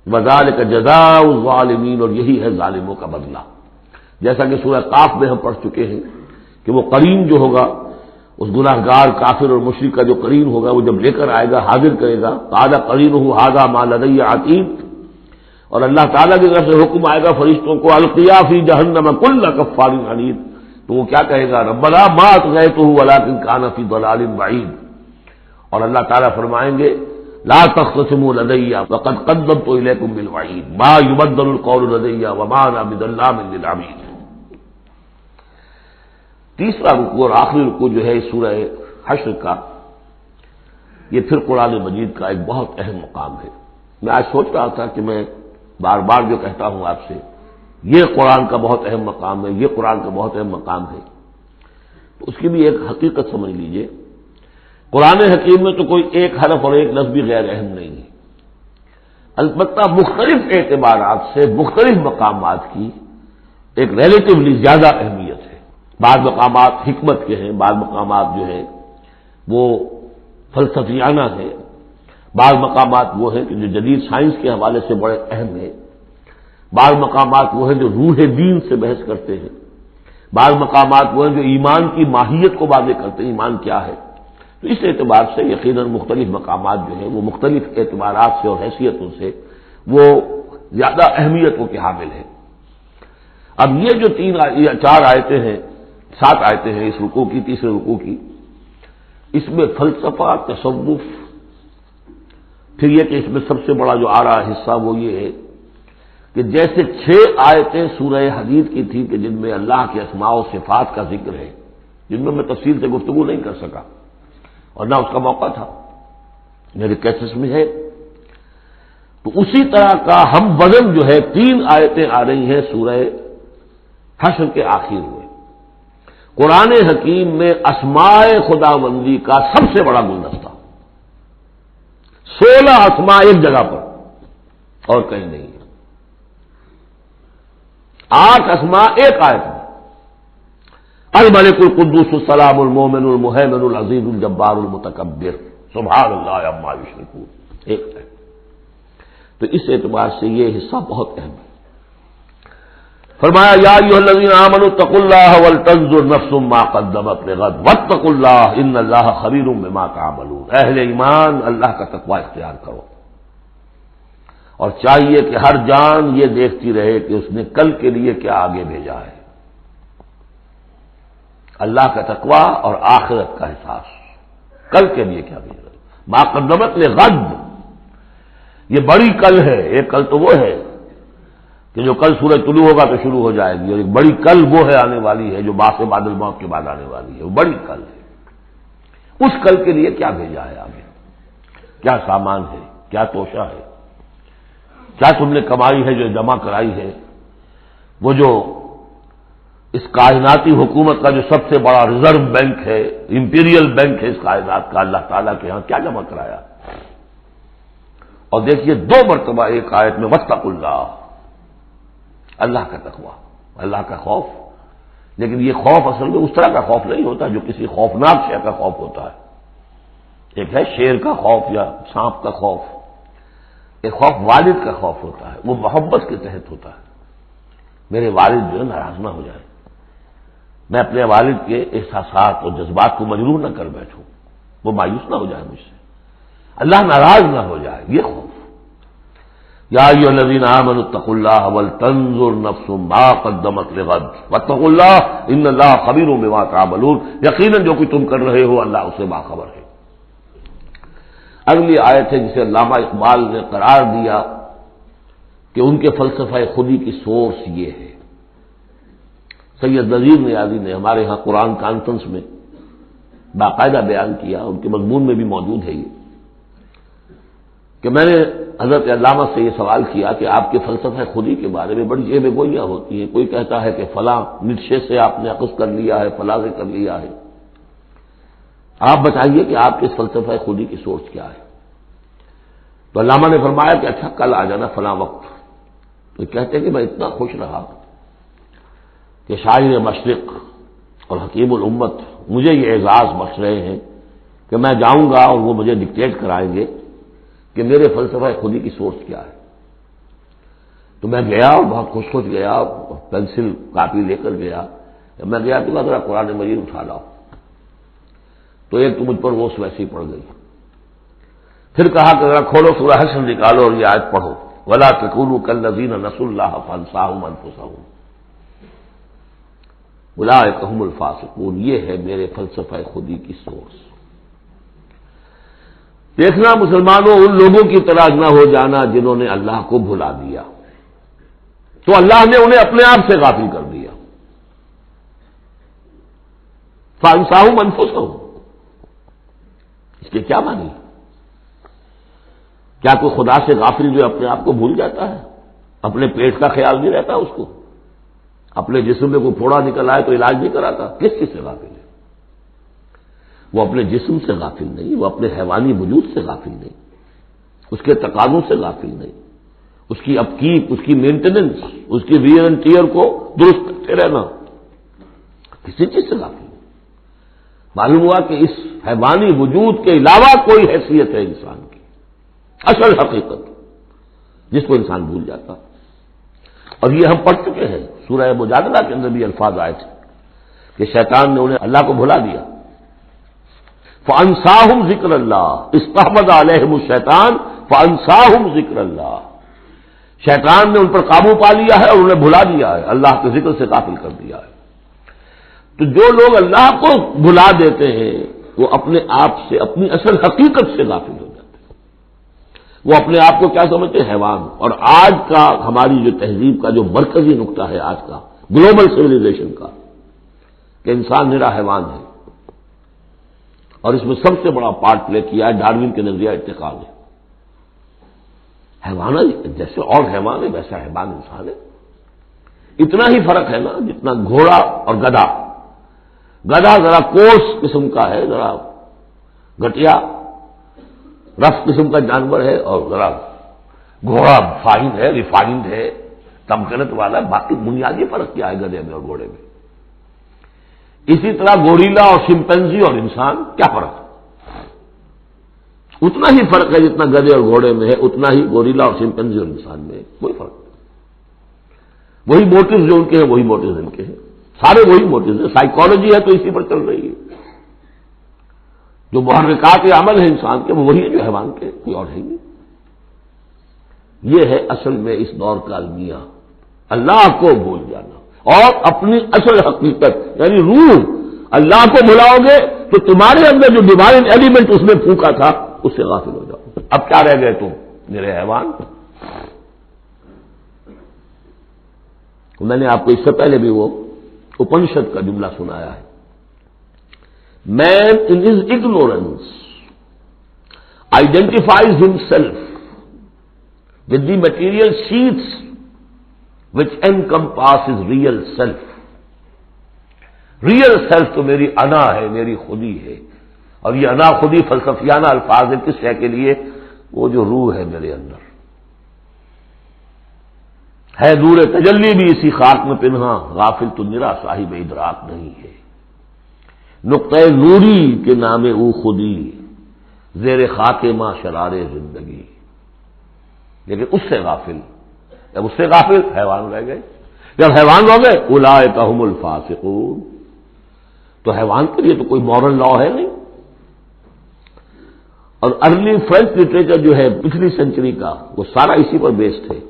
وذالک جزاء الظالمین، اور یہی ہے ظالموں کا بدلہ، جیسا کہ سورہ قاف میں ہم پڑھ چکے ہیں کہ وہ قرین جو ہوگا، اس گناہگار کافر اور مشرک کا جو قرین ہوگا، وہ جب لے کر آئے گا، حاضر کرے گا، قال قرینہ ھذا ما لدی عتید، اور اللہ تعالیٰ کی طرف سے حکم آئے گا فرشتوں کو القیا فی جہنم کل کفار عنید، تو وہ کیا کہے گا ربنا ما اطغیتہ ولکن کان فی ضلال بعید، اور اللہ تعالیٰ فرمائیں گے لا تختصموا لدی وقد قدمت الیکم بالوعید ما یبدل القول لدی وما انا بظلام للعبید۔ تیسرا رکوع اور آخری رکوع جو ہے سورہ حشر کا، یہ پھر قرآن مجید کا ایک بہت اہم مقام ہے۔ میں آج سوچ رہا تھا کہ میں بار بار جو کہتا ہوں آپ سے، یہ قرآن کا بہت اہم مقام ہے، یہ قرآن کا بہت اہم مقام ہے، تو اس کی بھی ایک حقیقت سمجھ لیجئے۔ قرآن حکیم میں تو کوئی ایک حرف اور ایک لفظ بھی غیر اہم نہیں ہے، البتہ مختلف اعتبارات سے مختلف مقامات کی ایک ریلیٹیولی زیادہ اہمیت ہے۔ بعض مقامات حکمت کے ہیں، بعض مقامات جو ہے وہ فلسفیانہ ہے، بعض مقامات وہ ہیں کہ جو جدید سائنس کے حوالے سے بڑے اہم ہیں، بعض مقامات وہ ہیں جو روح دین سے بحث کرتے ہیں، بعض مقامات وہ ہیں جو ایمان کی ماہیت کو واضح کرتے ہیں، ایمان کیا ہے۔ تو اس اعتبار سے یقیناً مختلف مقامات جو ہیں وہ مختلف اعتبارات سے اور حیثیتوں سے وہ زیادہ اہمیتوں کے حامل ہیں۔ اب یہ جو 4 آیتیں ہیں، 7 آیتیں ہیں اس رکوع کی، تیسرے رکوع کی، اس میں فلسفہ، تصوف، پھر یہ کہ اس میں سب سے بڑا جو آ رہا حصہ وہ یہ ہے کہ جیسے 6 آیتیں سورہ حدید کی تھی کہ جن میں اللہ کے اسماء و صفات کا ذکر ہے، جن میں میں تفصیل سے گفتگو نہیں کر سکا اور نہ اس کا موقع تھا، میرے کیسز میں ہے، تو اسی طرح کا ہم وزن جو ہے 3 آیتیں آ رہی ہیں سورہ حشر کے آخر میں۔ قرآن حکیم میں اسماء خداوندی کا سب سے بڑا گلدستہ، 16 اسماء ایک جگہ پر اور کہیں نہیں ہے، 8 اسماء ایک آیت میں، الملک القدوس السلام المومن المہیمن العزیز الجبار المتکبر سبحان اللہ عما یشرکون، ایک ہے۔ تو اس اعتبار سے یہ حصہ بہت اہم ہے۔ فرمایا یا ایھا الذین آمنوا اتقوا اللہ ولتنظر نفس ما قدمت لغد واتقوا اللہ ان اللہ خبیر بما تعملون، اہل ایمان اللہ کا تقوی اختیار کرو، اور چاہیے کہ ہر جان یہ دیکھتی رہے کہ اس نے کل کے لیے کیا آگے بھیجا ہے۔ اللہ کا تقوی اور آخرت کا احساس، کل کے لیے کیا بھیجا، ما قدمت لغد، یہ بڑی کل ہے۔ ایک کل تو وہ ہے کہ جو کل سورج طلوع ہوگا تو شروع ہو جائے گی، اور ایک بڑی کل وہ ہے آنے والی ہے جو بعث بعد الموت کے بعد آنے والی ہے، وہ بڑی کل ہے۔ اس کل کے لیے کیا بھیجا ہے آگے، کیا سامان ہے، کیا توشہ ہے، کیا تم نے کمائی ہے جو جمع کرائی ہے، وہ جو اس کائناتی حکومت کا جو سب سے بڑا ریزرو بینک ہے، امپیریل بینک ہے اس کائنات کا، اللہ تعالیٰ کے ہاں کیا جمع کرایا۔ اور دیکھیے 2 مرتبہ ایک آیت میں واتقوا اللہ، اللہ کا تقوی، اللہ کا خوف، لیکن یہ خوف اصل میں اس طرح کا خوف نہیں ہوتا جو کسی خوفناک شے کا خوف ہوتا ہے۔ ایک ہے شیر کا خوف یا سانپ کا خوف، ایک خوف والد کا خوف ہوتا ہے، وہ محبت کے تحت ہوتا ہے، میرے والد جو ہے ناراض نہ ہو جائے، میں اپنے والد کے احساسات اور جذبات کو مجروح نہ کر بیٹھوں، وہ مایوس نہ ہو جائے مجھ سے، اللہ ناراض نہ ہو جائے، یہ خوف۔ یا ایھا الذین آمنوا اتقوا اللہ ولتنظر نفس ما قدمت لغد واتقوا اللہ ان اللہ خبیر بما تعملون، یقیناً جو کچھ تم کر رہے ہو اللہ اسے باخبر ہے۔ اگلی آیت ہے جسے علامہ اقبال نے قرار دیا کہ ان کے فلسفہ خودی کی سورس یہ ہے۔ سید نذیر نیازی نے ہمارے ہاں قرآن کانفرنس میں باقاعدہ بیان کیا، ان کے مضمون میں بھی موجود ہے یہ، کہ میں نے حضرت علامہ سے یہ سوال کیا کہ آپ کے فلسفہ خودی کے بارے میں بڑی جیب گوئیاں ہوتی ہیں، کوئی کہتا ہے کہ فلاں نیچے سے آپ نے اخذ کر لیا ہے، فلاں سے کر لیا ہے، آپ بتائیے کہ آپ کے فلسفہ خودی کی سوچ کیا ہے۔ تو علامہ نے فرمایا کہ اچھا کل آ جانا فلاں وقت۔ تو کہتے ہیں کہ میں اتنا خوش رہا کہ شاعر مشرق اور حکیم الامت مجھے یہ اعزاز بخش رہے ہیں کہ میں جاؤں گا اور وہ مجھے ڈکٹیٹ کرائیں گے کہ میرے فلسفہ خودی کی سورس کیا ہے۔ تو میں گیا اور بہت خوش خوش گیا، پینسل کاپی لے کر گیا، میں گیا کہ ذرا قرآن مجید اٹھا لاؤ، تو ایک تو مجھ پر وہ ویسی پڑ گئی، پھر کہا کہ ذرا کھولو سورہ حشر نکالو اور یہ آیت پڑھو، ولا تکونوا کالذین نسوا اللہ فانساہم انفسہم اولئک ھم الفاسقون، یہ ہے میرے فلسفہ خودی کی سورس۔ دیکھنا مسلمانوں، ان لوگوں کی طرح نہ ہو جانا جنہوں نے اللہ کو بھلا دیا، تو اللہ نے انہیں اپنے آپ سے غافل کر دیا۔ فانساہم انفسہم، اس کے کیا معنی؟ کیا کوئی خدا سے غافل جو اپنے آپ کو بھول جاتا ہے؟ اپنے پیٹ کا خیال نہیں رہتا اس کو؟ اپنے جسم میں کوئی پھوڑا نکل آئے تو علاج نہیں کراتا؟ کس چیز سے غافل ہے؟ وہ اپنے جسم سے غافل نہیں، وہ اپنے حیوانی وجود سے غافل نہیں، اس کے تقاضوں سے غافل نہیں، اس کی اپکیپ، اس کی مینٹیننس، اس کی ویئر اینڈ ٹیئر کو درست کرتے رہنا، کسی چیز سے غافل نہیں۔ معلوم ہوا کہ اس حیوانی وجود کے علاوہ کوئی حیثیت ہے انسان کی، اصل حقیقت، جس کو انسان بھول جاتا۔ اور یہ ہم پڑھ چکے ہیں، سورہ مجادلہ کے اندر بھی الفاظ آئے تھے کہ شیطان نے انہیں اللہ کو بھلا دیا۔ فَأَنْسَاهُمْ ذِكْرَ اللَّهِ اسْتَحْوَذَ عَلَيْهِمُ الشَّيْطَانُ فَأَنْسَاهُمْ ذِكْرَ اللَّهِ، شیطان نے ان پر قابو پا لیا ہے اور انہیں بھلا دیا ہے، اللہ کے ذکر سے غافل کر دیا ہے۔ تو جو لوگ اللہ کو بھلا دیتے ہیں وہ اپنے آپ سے، اپنی اصل حقیقت سے غافل ہو جاتے ہیں۔ وہ اپنے آپ کو کیا سمجھتے ہیں؟ حیوان۔ اور آج کا ہماری جو تہذیب کا جو مرکزی نقطہ ہے آج کا گلوبل سویلائزیشن کا، کہ انسان نرا حیوان ہے، اور اس میں سب سے بڑا پارٹ پلے کیا ہے ڈاروین کے نظریہ ارتقاء نے۔ حیوان جیسے اور حیوان ہے ویسا حیوان انسان ہے۔ اتنا ہی فرق ہے نا جتنا گھوڑا اور گدھا۔ گدھا ذرا کوس قسم کا ہے، ذرا گٹیا رف قسم کا جانور ہے، اور ذرا گھوڑا فائن ہے، ریفائنڈ ہے، تمکنت والا۔ باقی بنیادی فرق کیا ہے گدھے میں اور گھوڑے میں؟ اسی طرح گوریلا اور شمپینزی اور انسان، کیا فرق ہے؟ اتنا ہی فرق ہے جتنا گدھے اور گھوڑے میں ہے، اتنا ہی گوریلا اور شمپینزی اور انسان میں ہے، کوئی فرق نہیں۔ وہی موٹیوز جو ان کے ہیں وہی موٹیوز ان کے ہیں، سارے وہی موٹیوز ہیں۔ سائیکالوجی ہے تو اسی پر چل رہی ہے، جو محرکات عمل ہے انسان کے وہ وہی ہے جو حیوان کے، کوئی اور ہے نہیں۔ یہ ہے اصل میں اس دور کا المیہ، اللہ کو بھول جانا اور اپنی اصل حقیقت یعنی روح۔ اللہ کو بھلاؤ گے تو تمہارے اندر جو ڈیوائن ایلیمنٹ اس میں پھونکا تھا اس سے غافل ہو جاؤ۔ اب کیا رہ گئے تم میرے حیوان؟ میں نے آپ کو اس سے پہلے بھی وہ اپنشد کا جملہ سنایا ہے، man in his ignorance identifies himself with the material sheaths which encompasses real self۔ Real self تو میری انا ہے، میری خودی ہے، اور یہ انا خودی فلسفیانہ الفاظ ہے کس شے کے لیے؟ وہ جو روح ہے میرے اندر ہے، نور تجلی بھی اسی خاک میں پنہاں، غافل تو نرا صاحب ادراک نہیں ہے۔ نقطۂ نوری کے نام او خودی، زیر خاک ماں شرار زندگی، لیکن اس سے غافل، جب اس سے غافل حیوان رہ گئے۔ جب حیوان ہو گئے اولئک ھم الفاسقون، تو حیوان کے لیے تو کوئی مورل لا ہے نہیں۔ اور ارلی فرینچ لٹریچر جو ہے پچھلی سینچری کا وہ سارا اسی پر بیسڈ ہے۔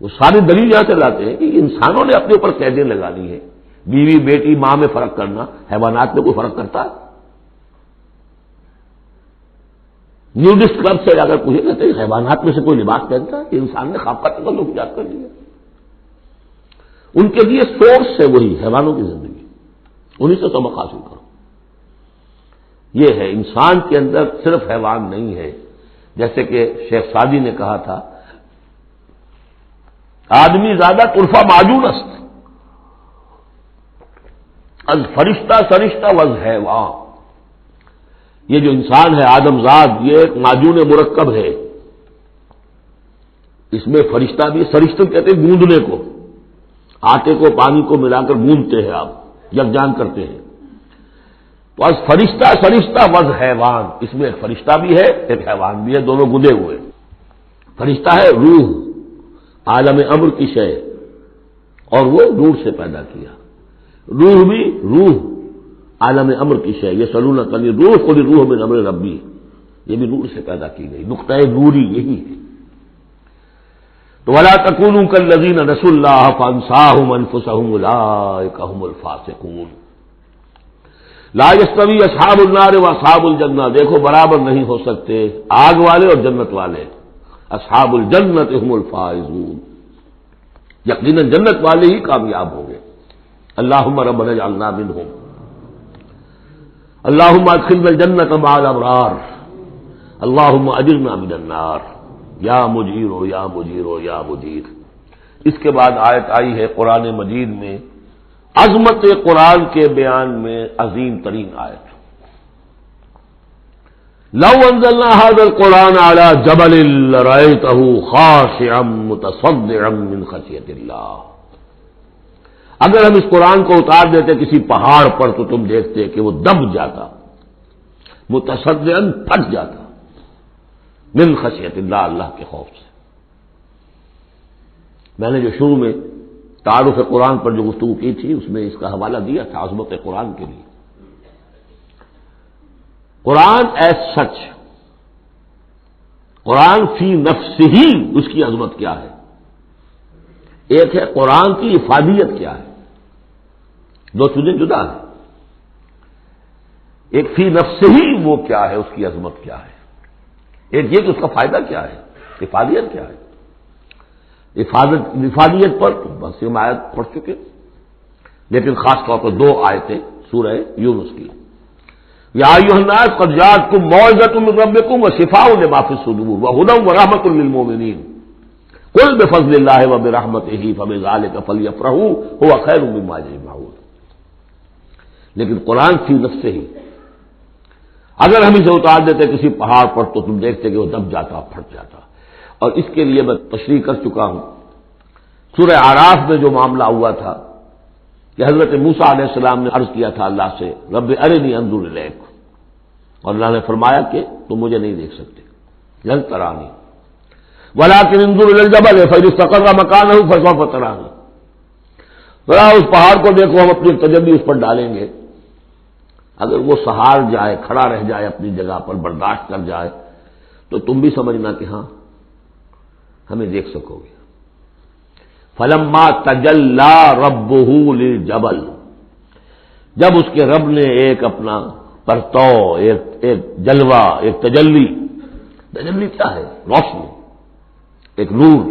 وہ ساری دلیل یہاں سے لاتے ہیں کہ انسانوں نے اپنے اوپر قیدیں لگا لی ہیں، بیوی بیٹی ماں میں فرق کرنا، حیوانات میں کوئی فرق کرتا ہے؟ نیوڈسٹ کلب سے اگر پوچھے کہتے ہیں حیوانات میں سے کوئی لباس پہنتا ہے کہ انسان نے خواب کا تکلف ایجاد کر لیا؟ ان کے لیے سورس ہے وہی حیوانوں کی زندگی، انہی سے سبق حاصل کرو۔ یہ ہے انسان کے اندر صرف حیوان نہیں ہے، جیسے کہ شیخ سعدی نے کہا تھا آدمی زیادہ طرفہ معجون است از فرشتہ سرشتہ وز حیوان۔ یہ جو انسان ہے آدم زاد، یہ ایک معجون مرکب ہے، اس میں فرشتہ بھی، سرشتہ کہتے ہیں گوندنے کو، آٹے کو پانی کو ملا کر گوندتے ہیں آپ، یکجان کرتے ہیں، تو از فرشتہ سرشتہ وز حیوان، اس میں ایک فرشتہ بھی ہے ایک حیوان بھی ہے، دونوں گندے ہوئے۔ فرشتہ ہے روح، عالم امر کی شے، اور وہ نور سے پیدا کیا۔ روح بھی روح عالم امر کی شے، یہ سلون کلی روح خود روح من امر ربی، یہ بھی نور سے پیدا کی گئی، نقطۂ نوری یہی ہے۔ تو ولا تکونوا کالذین نسوا اللہ فانساہم انفسہم اولئک ھم الفاسقون۔ لا یستوی اصحاب النار واصحاب الجنہ، دیکھو برابر نہیں ہو سکتے آگ والے اور جنت والے، اصحاب الجنت ھم الفائزون، یقیناً جنت والے ہی کامیاب ہوں گے۔ اللہم ربنا اجعلنا منہم، اللہم ادخلنا الجنۃ مع الابرار، اللہم اجرنا من النار یا مجیر یا مجیر یا مجیر۔ اس کے بعد آیت آئی ہے قرآن مجید میں عظمت قرآن کے بیان میں عظیم ترین آیت، لو انزلنا هذا القرآن على جبل لرأيته خاشعا متصدعا من خشیۃ اللہ، اگر ہم اس قرآن کو اتار دیتے کسی پہاڑ پر تو تم دیکھتے کہ وہ دب جاتا، متصدعا پھٹ جاتا، من خشیۃ اللہ، اللہ کے خوف سے۔ میں نے جو شروع میں تعارف قرآن پر جو گفتگو کی تھی اس میں اس کا حوالہ دیا تھا عظمت قرآن کے لیے۔ قرآن ایز سچ، قرآن فی نفسہ ہی اس کی عظمت کیا ہے، ایک ہے قرآن کی افادیت کیا ہے، دو چیزیں جدا ہے، ایک فی نفسہ ہی وہ کیا ہے، اس کی عظمت کیا ہے، ایک یہ کہ اس کا فائدہ کیا ہے، افادیت کیا ہے۔ افادیت پر بس ہم آیت پڑھ چکے، لیکن خاص طور پر دو آیتیں سورہ یونس کی، یا ایھا الناس قد جاءتکم موعظۃ من ربکم وشفاء لما فی الصدور وہدی ورحمۃ للمؤمنین قل بفضل اللہ وبرحمتہ فبذلک فلیفرحوا ھو خیر مما یجمعون۔ لیکن قرآن فی نفسہ ہی، اگر ہم اسے اتار دیتے کسی پہاڑ پر تو تم دیکھتے کہ وہ دب جاتا، پھٹ جاتا۔ اور اس کے لیے میں تشریح کر چکا ہوں، سورہ اعراف میں جو معاملہ ہوا تھا کہ حضرت موسیٰ علیہ السلام نے عرض کیا تھا اللہ سے رب ارنی انظر الیک، اور اللہ نے فرمایا کہ تم مجھے نہیں دیکھ سکتے، لن ترانی ولکن انظر الی الجبل فإن استقر مکانہ فسوف ترانی، ذرا اس پہاڑ کو دیکھو، ہم اپنی تجلی اس پر ڈالیں گے، اگر وہ سہار جائے، کھڑا رہ جائے اپنی جگہ پر، برداشت کر جائے تو تم بھی سمجھنا کہ ہاں ہمیں دیکھ سکو گے۔ فلما تجلی ربہ للجبل، جب اس کے رب نے ایک اپنا پرتو، ایک جلوہ، ایک تجلی کیا ہے؟ روشنی، ایک نور،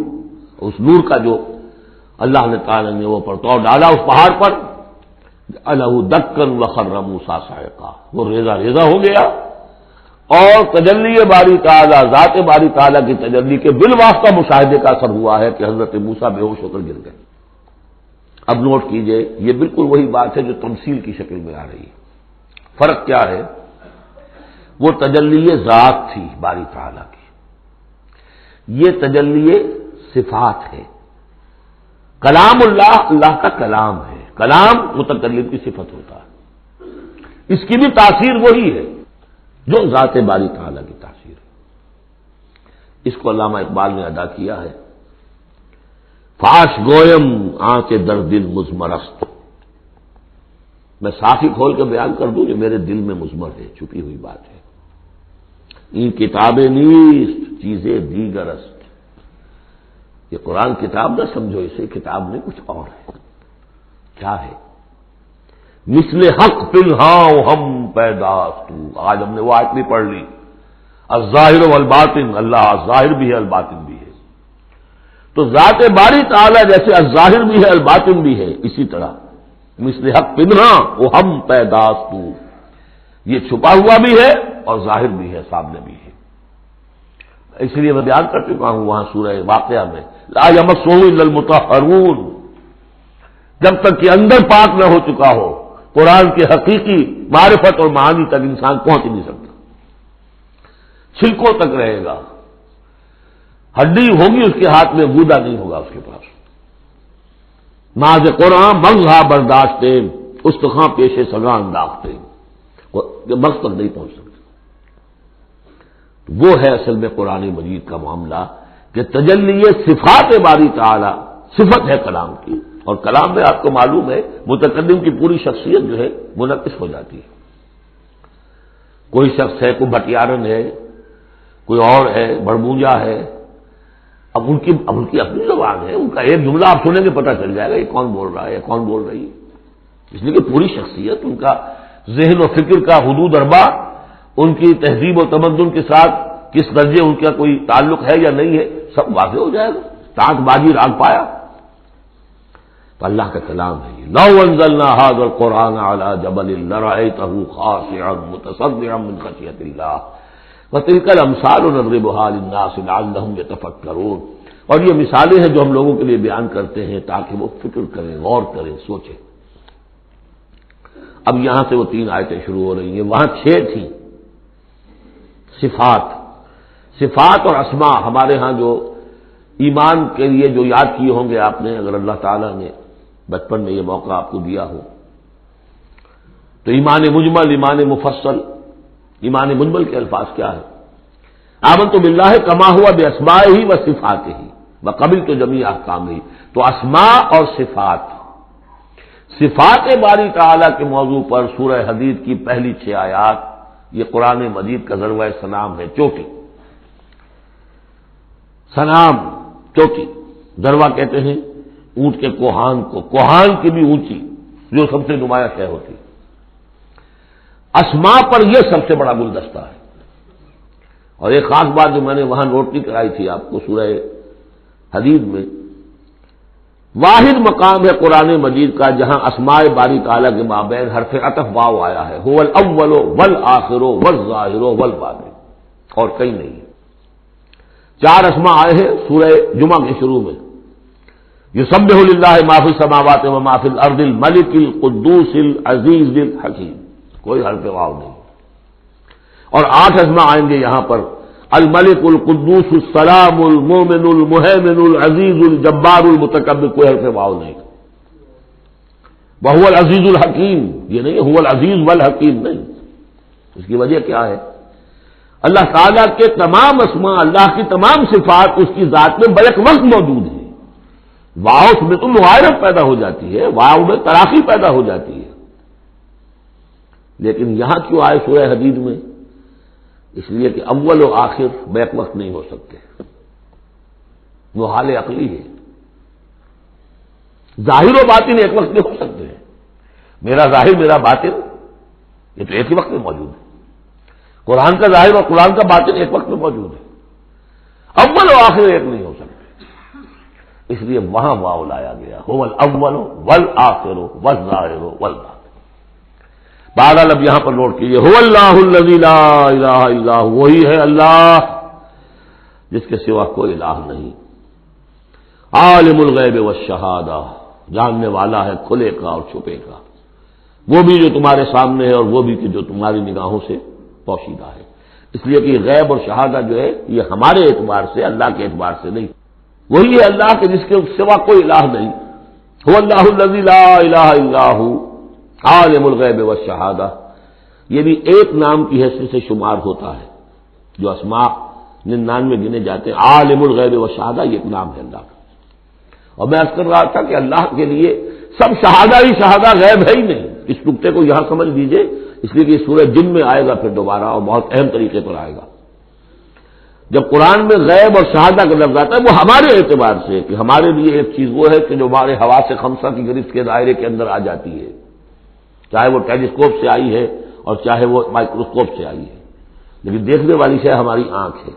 اس نور کا جو اللہ نے تعالی نے وہ پرتو ڈالا اس پہاڑ پر، جعلہ دکا وخر موسیٰ صعقا، وہ ریزہ ریزہ ہو گیا، اور تجلی باری تعالیٰ، ذات باری تعالیٰ کی تجلی کے بالواسطہ مشاہدے کا اثر ہوا ہے کہ حضرت موسیٰ بے ہوش ہو کر گر گئے۔ اب نوٹ کیجئے، یہ بالکل وہی بات ہے جو تمثیل کی شکل میں آ رہی ہے۔ فرق کیا ہے؟ وہ تجلی ذات تھی باری تعالیٰ کی، یہ تجلی صفات ہے۔ کلام اللہ، اللہ کا کلام ہے، کلام متکلم کی صفت ہوتا ہے، اس کی بھی تاثیر وہی ہے جو ذات باری تعالیٰ کی تاثیر ہے۔ اس کو علامہ اقبال نے ادا کیا ہے، فاش گویم آنچ در دل مضمرست، میں صافی کھول کے بیان کر دوں جو میرے دل میں مضمر ہے، چھپی ہوئی بات ہے۔ این کتابیں نیست چیزیں دیگرست، یہ قرآن کتاب نہ سمجھو، اسے کتاب نہیں کچھ اور ہے۔ کیا ہے؟ مثل حق پنہاں ہم پیداست، آج ہم نے وہ آیت بھی پڑھ لی، الظاہر والباطن، اللہ ظاہر بھی ہے الباطن بھی ہے، تو ذات باری تعالیٰ جیسے الظاہر بھی ہے الباطن بھی ہے، اسی طرح مثل حق پنہاں وہ ہم پیداست، یہ چھپا ہوا بھی ہے اور ظاہر بھی ہے، سامنے بھی ہے۔ اس لیے میں بیان کر چکا ہوں وہاں سورہ واقعہ میں، لا یمسہ الا المطہرون، جب تک کہ اندر پاک نہ ہو چکا ہو قرآن کی حقیقی معرفت اور معانی تک انسان پہنچ نہیں سکتا، چھلکوں تک رہے گا، ہڈی ہوگی اس کے ہاتھ میں، گودا نہیں ہوگا اس کے پاس۔ ناز قرآن مغزہ برداشتے استخاں پیش سگاں انداختے، مغز تک نہیں پہنچ سکتے۔ وہ ہے اصل میں قرآن مجید کا معاملہ کہ تجلی صفات باری تعالی، صفت ہے کلام کی، اور کلام میں آپ کو معلوم ہے متکلم کی پوری شخصیت جو ہے منعکس ہو جاتی ہے۔ کوئی شخص ہے، کوئی بٹیارن ہے، کوئی اور ہے، بڑبونجا ہے، اب ان کی اپنی زبان ہے، ان کا ایک جملہ آپ سنیں گے پتہ چل جائے گا یہ کون بول رہا ہے یا کون بول رہی ہے، اس لیے کہ پوری شخصیت، ان کا ذہن و فکر کا حدود اربع، ان کی تہذیب و تمدن کے ساتھ کس درجے ان کا کوئی تعلق ہے یا نہیں ہے، سب واضح ہو جائے گا، ٹانک بازی راگ پایا۔ تو اللہ کا کلام ہے یہ، لو انزلنا ھذا القرآن علی جبل لرأیتہ خاشعا متصدعا من خشیۃ اللہ، وَتِلْكَ الْأَمْثَالُ نَضْرِبُهَا لِلنَّاسِ لَعَلَّهُمْ يَتَفَكَّرُونَ، اور یہ مثالیں ہیں جو ہم لوگوں کے لیے بیان کرتے ہیں تاکہ وہ فکر کریں، غور کریں، سوچیں۔ اب یہاں سے وہ 3 آیتیں شروع ہو رہی ہیں، وہاں 6 تھیں۔ صفات اور اسماء ہمارے ہاں جو ایمان کے لیے جو یاد کیے ہوں گے آپ نے، اگر اللہ تعالیٰ نے بچپن میں یہ موقع آپ کو دیا ہو تو ایمان مجمل، ایمان مفصل۔ ایمان مجمل کے الفاظ کیا ہے؟ آمنت باللہ کما ہوا باسمائہ و صفاتہ وقبلت جمیع احکامہ۔ تو اسماء اور صفات باری تعالیٰ کے موضوع پر سورہ حدید کی پہلی 6 آیات، یہ قرآن مجید کا ذروہ سنام ہے، چوٹی۔ سنام چوٹی، ذروہ کہتے ہیں اونٹ کے کوہان کو، کوہان کی بھی اونچی جو سب سے نمایاں شے ہوتی۔ اسماء پر یہ سب سے بڑا گلدستہ ہے۔ اور ایک خاص بات جو میں نے وہاں نوٹ نہیں کرائی تھی آپ کو، سورہ حدید میں واحد مقام ہے قرآن مجید کا جہاں اسماء باری تعالیٰ کے مابین حرف عطف واو آیا ہے، هو الاول والآخر والظاہر والباطن، اور کہیں نہیں ہے۔ 4 اسماء آئے ہیں سورہ جمعہ کے شروع میں، یسبح للہ ما فی السماوات و ما فی الارض الملک القدوس العزیز الحکیم، کوئی حرف واو نہیں۔ اور 8 اسماء آئیں گے یہاں پر، الملک القدوس السلام المومن المہیمن العزیز الجبار المتکبر، کوئی حرف واو نہیں۔ وہو العزیز الحکیم، یہ نہیں هو العزیز والحکیم نہیں۔ اس کی وجہ کیا ہے؟ اللہ تعالیٰ کے تمام اسماء، اللہ کی تمام صفات اس کی ذات میں بیک وقت موجود ہیں۔ واو میں تو مغایرت پیدا ہو جاتی ہے، واو میں تراخی پیدا ہو جاتی ہے، لیکن یہاں کیوں آئے سورہ حدید میں؟ اس لیے کہ اول و آخر بیک وقت نہیں ہو سکتے، وہ حال عقلی ہے۔ ظاہر و باطن ایک وقت نہیں ہو سکتے ہیں، میرا ظاہر میرا باطن یہ تو ایک ہی وقت میں موجود ہے۔ قرآن کا ظاہر اور قرآن کا باطن ایک وقت میں موجود ہے، اول و آخر ایک نہیں ہو سکتے، اس لیے وہاں واو لایا گیا، هو الاول والآخر والظاہر والباطن۔ بہرحال اب یہاں پر نوٹ کیجیے، هو اللہ الذی لا الہ الا هو، وہی ہے اللہ جس کے سوا کوئی الہ نہیں، عالم الغیب والشہادہ، جاننے والا ہے کھلے کا اور چھپے کا، وہ بھی جو تمہارے سامنے ہے اور وہ بھی کہ جو تمہاری نگاہوں سے پوشیدہ ہے۔ اس لیے کہ غیب اور شہادہ جو ہے یہ ہمارے اعتبار سے، اللہ کے اعتبار سے نہیں، وہی ہے اللہ کے جس کے سوا کوئی الہ نہیں۔ هو اللہ الذی لا الہ الا هو عالم الغیب والشہادہ، یہ بھی ایک نام کی حیثیت سے شمار ہوتا ہے، جو اسماء 99 گنے جاتے ہیں، عالم الغیب والشہادہ یہ ایک نام ہے اللہ کا۔ اور میں عرض کر رہا تھا کہ اللہ کے لیے سب شہادہ ہی شہادہ، غیب ہے ہی نہیں۔ اس نقطے کو یہاں سمجھ لیجئے، اس لیے کہ یہ سورہ جن میں آئے گا پھر دوبارہ، اور بہت اہم طریقے پر آئے گا۔ جب قرآن میں غیب اور شہادہ کا لفظ آتا ہے وہ ہمارے اعتبار سے، کہ ہمارے لیے ایک چیز وہ ہے کہ جو ہمارے حواس خمسہ کی گرفت کے دائرے کے اندر آ جاتی ہے، چاہے وہ ٹیلیسکوپ سے آئی ہے اور چاہے وہ مائکروسکوپ سے آئی ہے، لیکن دیکھنے والی شے ہماری آنکھ ہے۔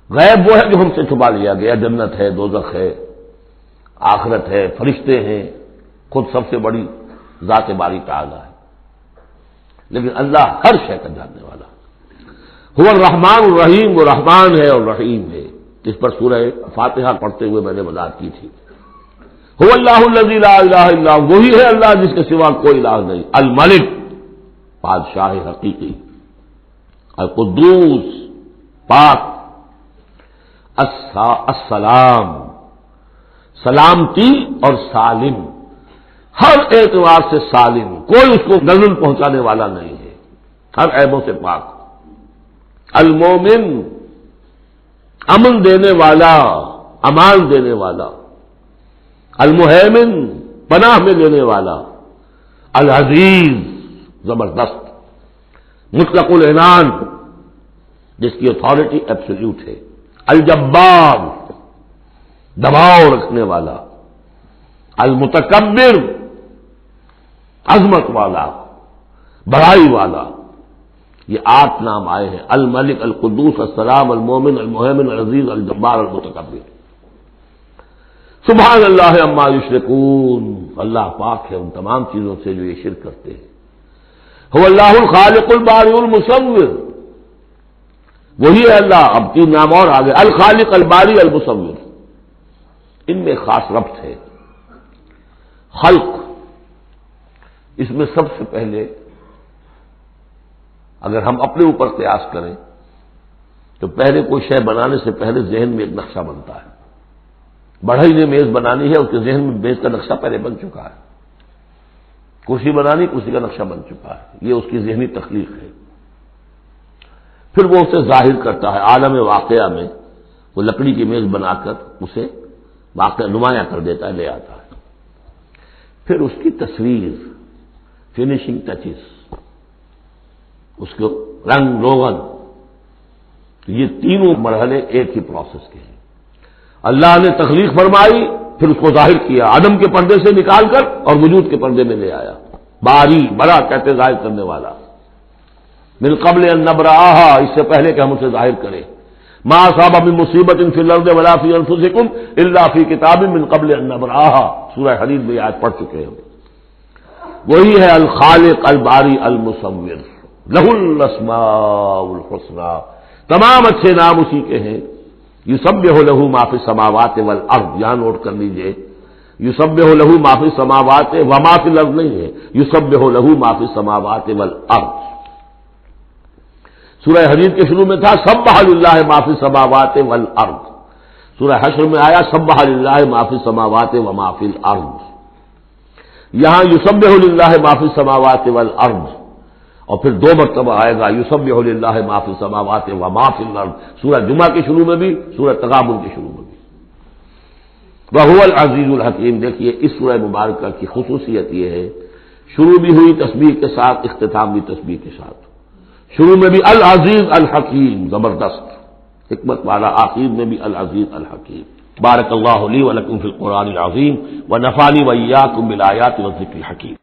غیب وہ ہے جو ہم سے چھپا لیا گیا، جنت ہے، دوزخ ہے، آخرت ہے، فرشتے ہیں، خود سب سے بڑی ذات باری تعالیٰ ہے، لیکن اللہ ہر شے کا جاننے والا۔ هو الرحمن الرحیم، وہ رحمان ہے اور رحیم ہے، اس پر سورہ فاتحہ پڑھتے ہوئے میں نے وضاحت کی تھی۔ هو اللہ الذی لا الہ الا هو، وہی ہے اللہ جس کے سوا کوئی الہ نہیں، الملک بادشاہ حقیقی، القدوس پاک، السلام سلامتی اور سالم، ہر اعتبار سے سالم، کوئی اس کو نزل پہنچانے والا نہیں ہے، ہر عیبوں سے پاک، المومن امن دینے والا، امان دینے والا، المہیمن پناہ میں لینے والا، العزیز زبردست، مطلق العنان جس کی اتھارٹی ایبسلیوٹ ہے، الجبار دباؤ رکھنے والا، المتکبر عظمت والا، بڑائی والا۔ یہ 8 نام آئے ہیں، الملک، القدوس، السلام، المومن، المہیمن، العزیز، الجبار، المتکبر۔ سبحان اللہ عما یشرکون، اللہ پاک ہے ان تمام چیزوں سے جو یہ شرک کرتے ہیں۔ هو اللہ الخالق البارئ المصور، وہی ہے اللہ. اب 3 نام اور آگے، الخالق الباری المصور. ان میں خاص ربط ہے. خلق، اس میں سب سے پہلے اگر ہم اپنے اوپر قیاس کریں تو پہلے کوئی شے بنانے سے پہلے ذہن میں ایک نقشہ بنتا ہے. بڑھئی نے میز بنانی ہے، اس کے ذہن میں میز کا نقشہ پہلے بن چکا ہے. کرسی بنانی، کرسی کا نقشہ بن چکا ہے. یہ اس کی ذہنی تخلیق ہے. پھر وہ اسے ظاہر کرتا ہے عالم واقعہ میں. وہ لکڑی کی میز بنا کر اسے واقعہ نمایاں کر دیتا ہے، لے آتا ہے. پھر اس کی تصویر، فنیشنگ ٹچز، اس کو رنگ روغن. یہ تینوں مرحلے ایک ہی پروسیس کے ہیں. اللہ نے تخلیق فرمائی، پھر اس کو ظاہر کیا، عدم کے پردے سے نکال کر اور وجود کے پردے میں لے آیا. باری، بڑا کہتے ظاہر کرنے والا. من قبل ان نبرأہا، اس سے پہلے کہ ہم اسے ظاہر کریں. ما اصاب من مصیبت فی الارض ولا فی انفسکم الا فی کتاب من قبل ان نبرأہا. سورہ حدید میں آیت پڑھ چکے ہیں. وہی ہے الخالق الباری المصور، لہ الاسماء الحسنی. تمام اچھے نام اسی کے ہیں. یسبح لہ ما فی السماوات والارض، یہاں نوٹ کر لیجئے، یسبح لہ ما فی السماوات وما فی الارض نہیں ہے، یسبح لہ ما فی السماوات والارض. سورہ حدید کے شروع میں تھا سبح للہ ما فی السماوات والارض. سورہ حشر میں آیا سبح للہ ما فی السماوات وما فی الارض. یہاں یسبح للہ ما فی السماوات والارض، اور پھر 2 مرتبہ آئے گا یسبح للہ ما فی السماوات وما فی الارض. سورہ جمعہ کے شروع میں بھی، سورہ تغابن کے شروع میں بھی. وہو العزیز الحکیم. دیکھیے اس سورہ مبارکہ کی خصوصیت یہ ہے، شروع بھی ہوئی تسبیح کے ساتھ، اختتام بھی تسبیح کے ساتھ. شروع میں بھی العزیز الحکیم، زبردست حکمت والا، آخر میں بھی العزیز الحکیم. بارک اللہ لی ولکم فی القرآن العظیم ونفعنی وإیاکم بالآیات والذکر الحکیم.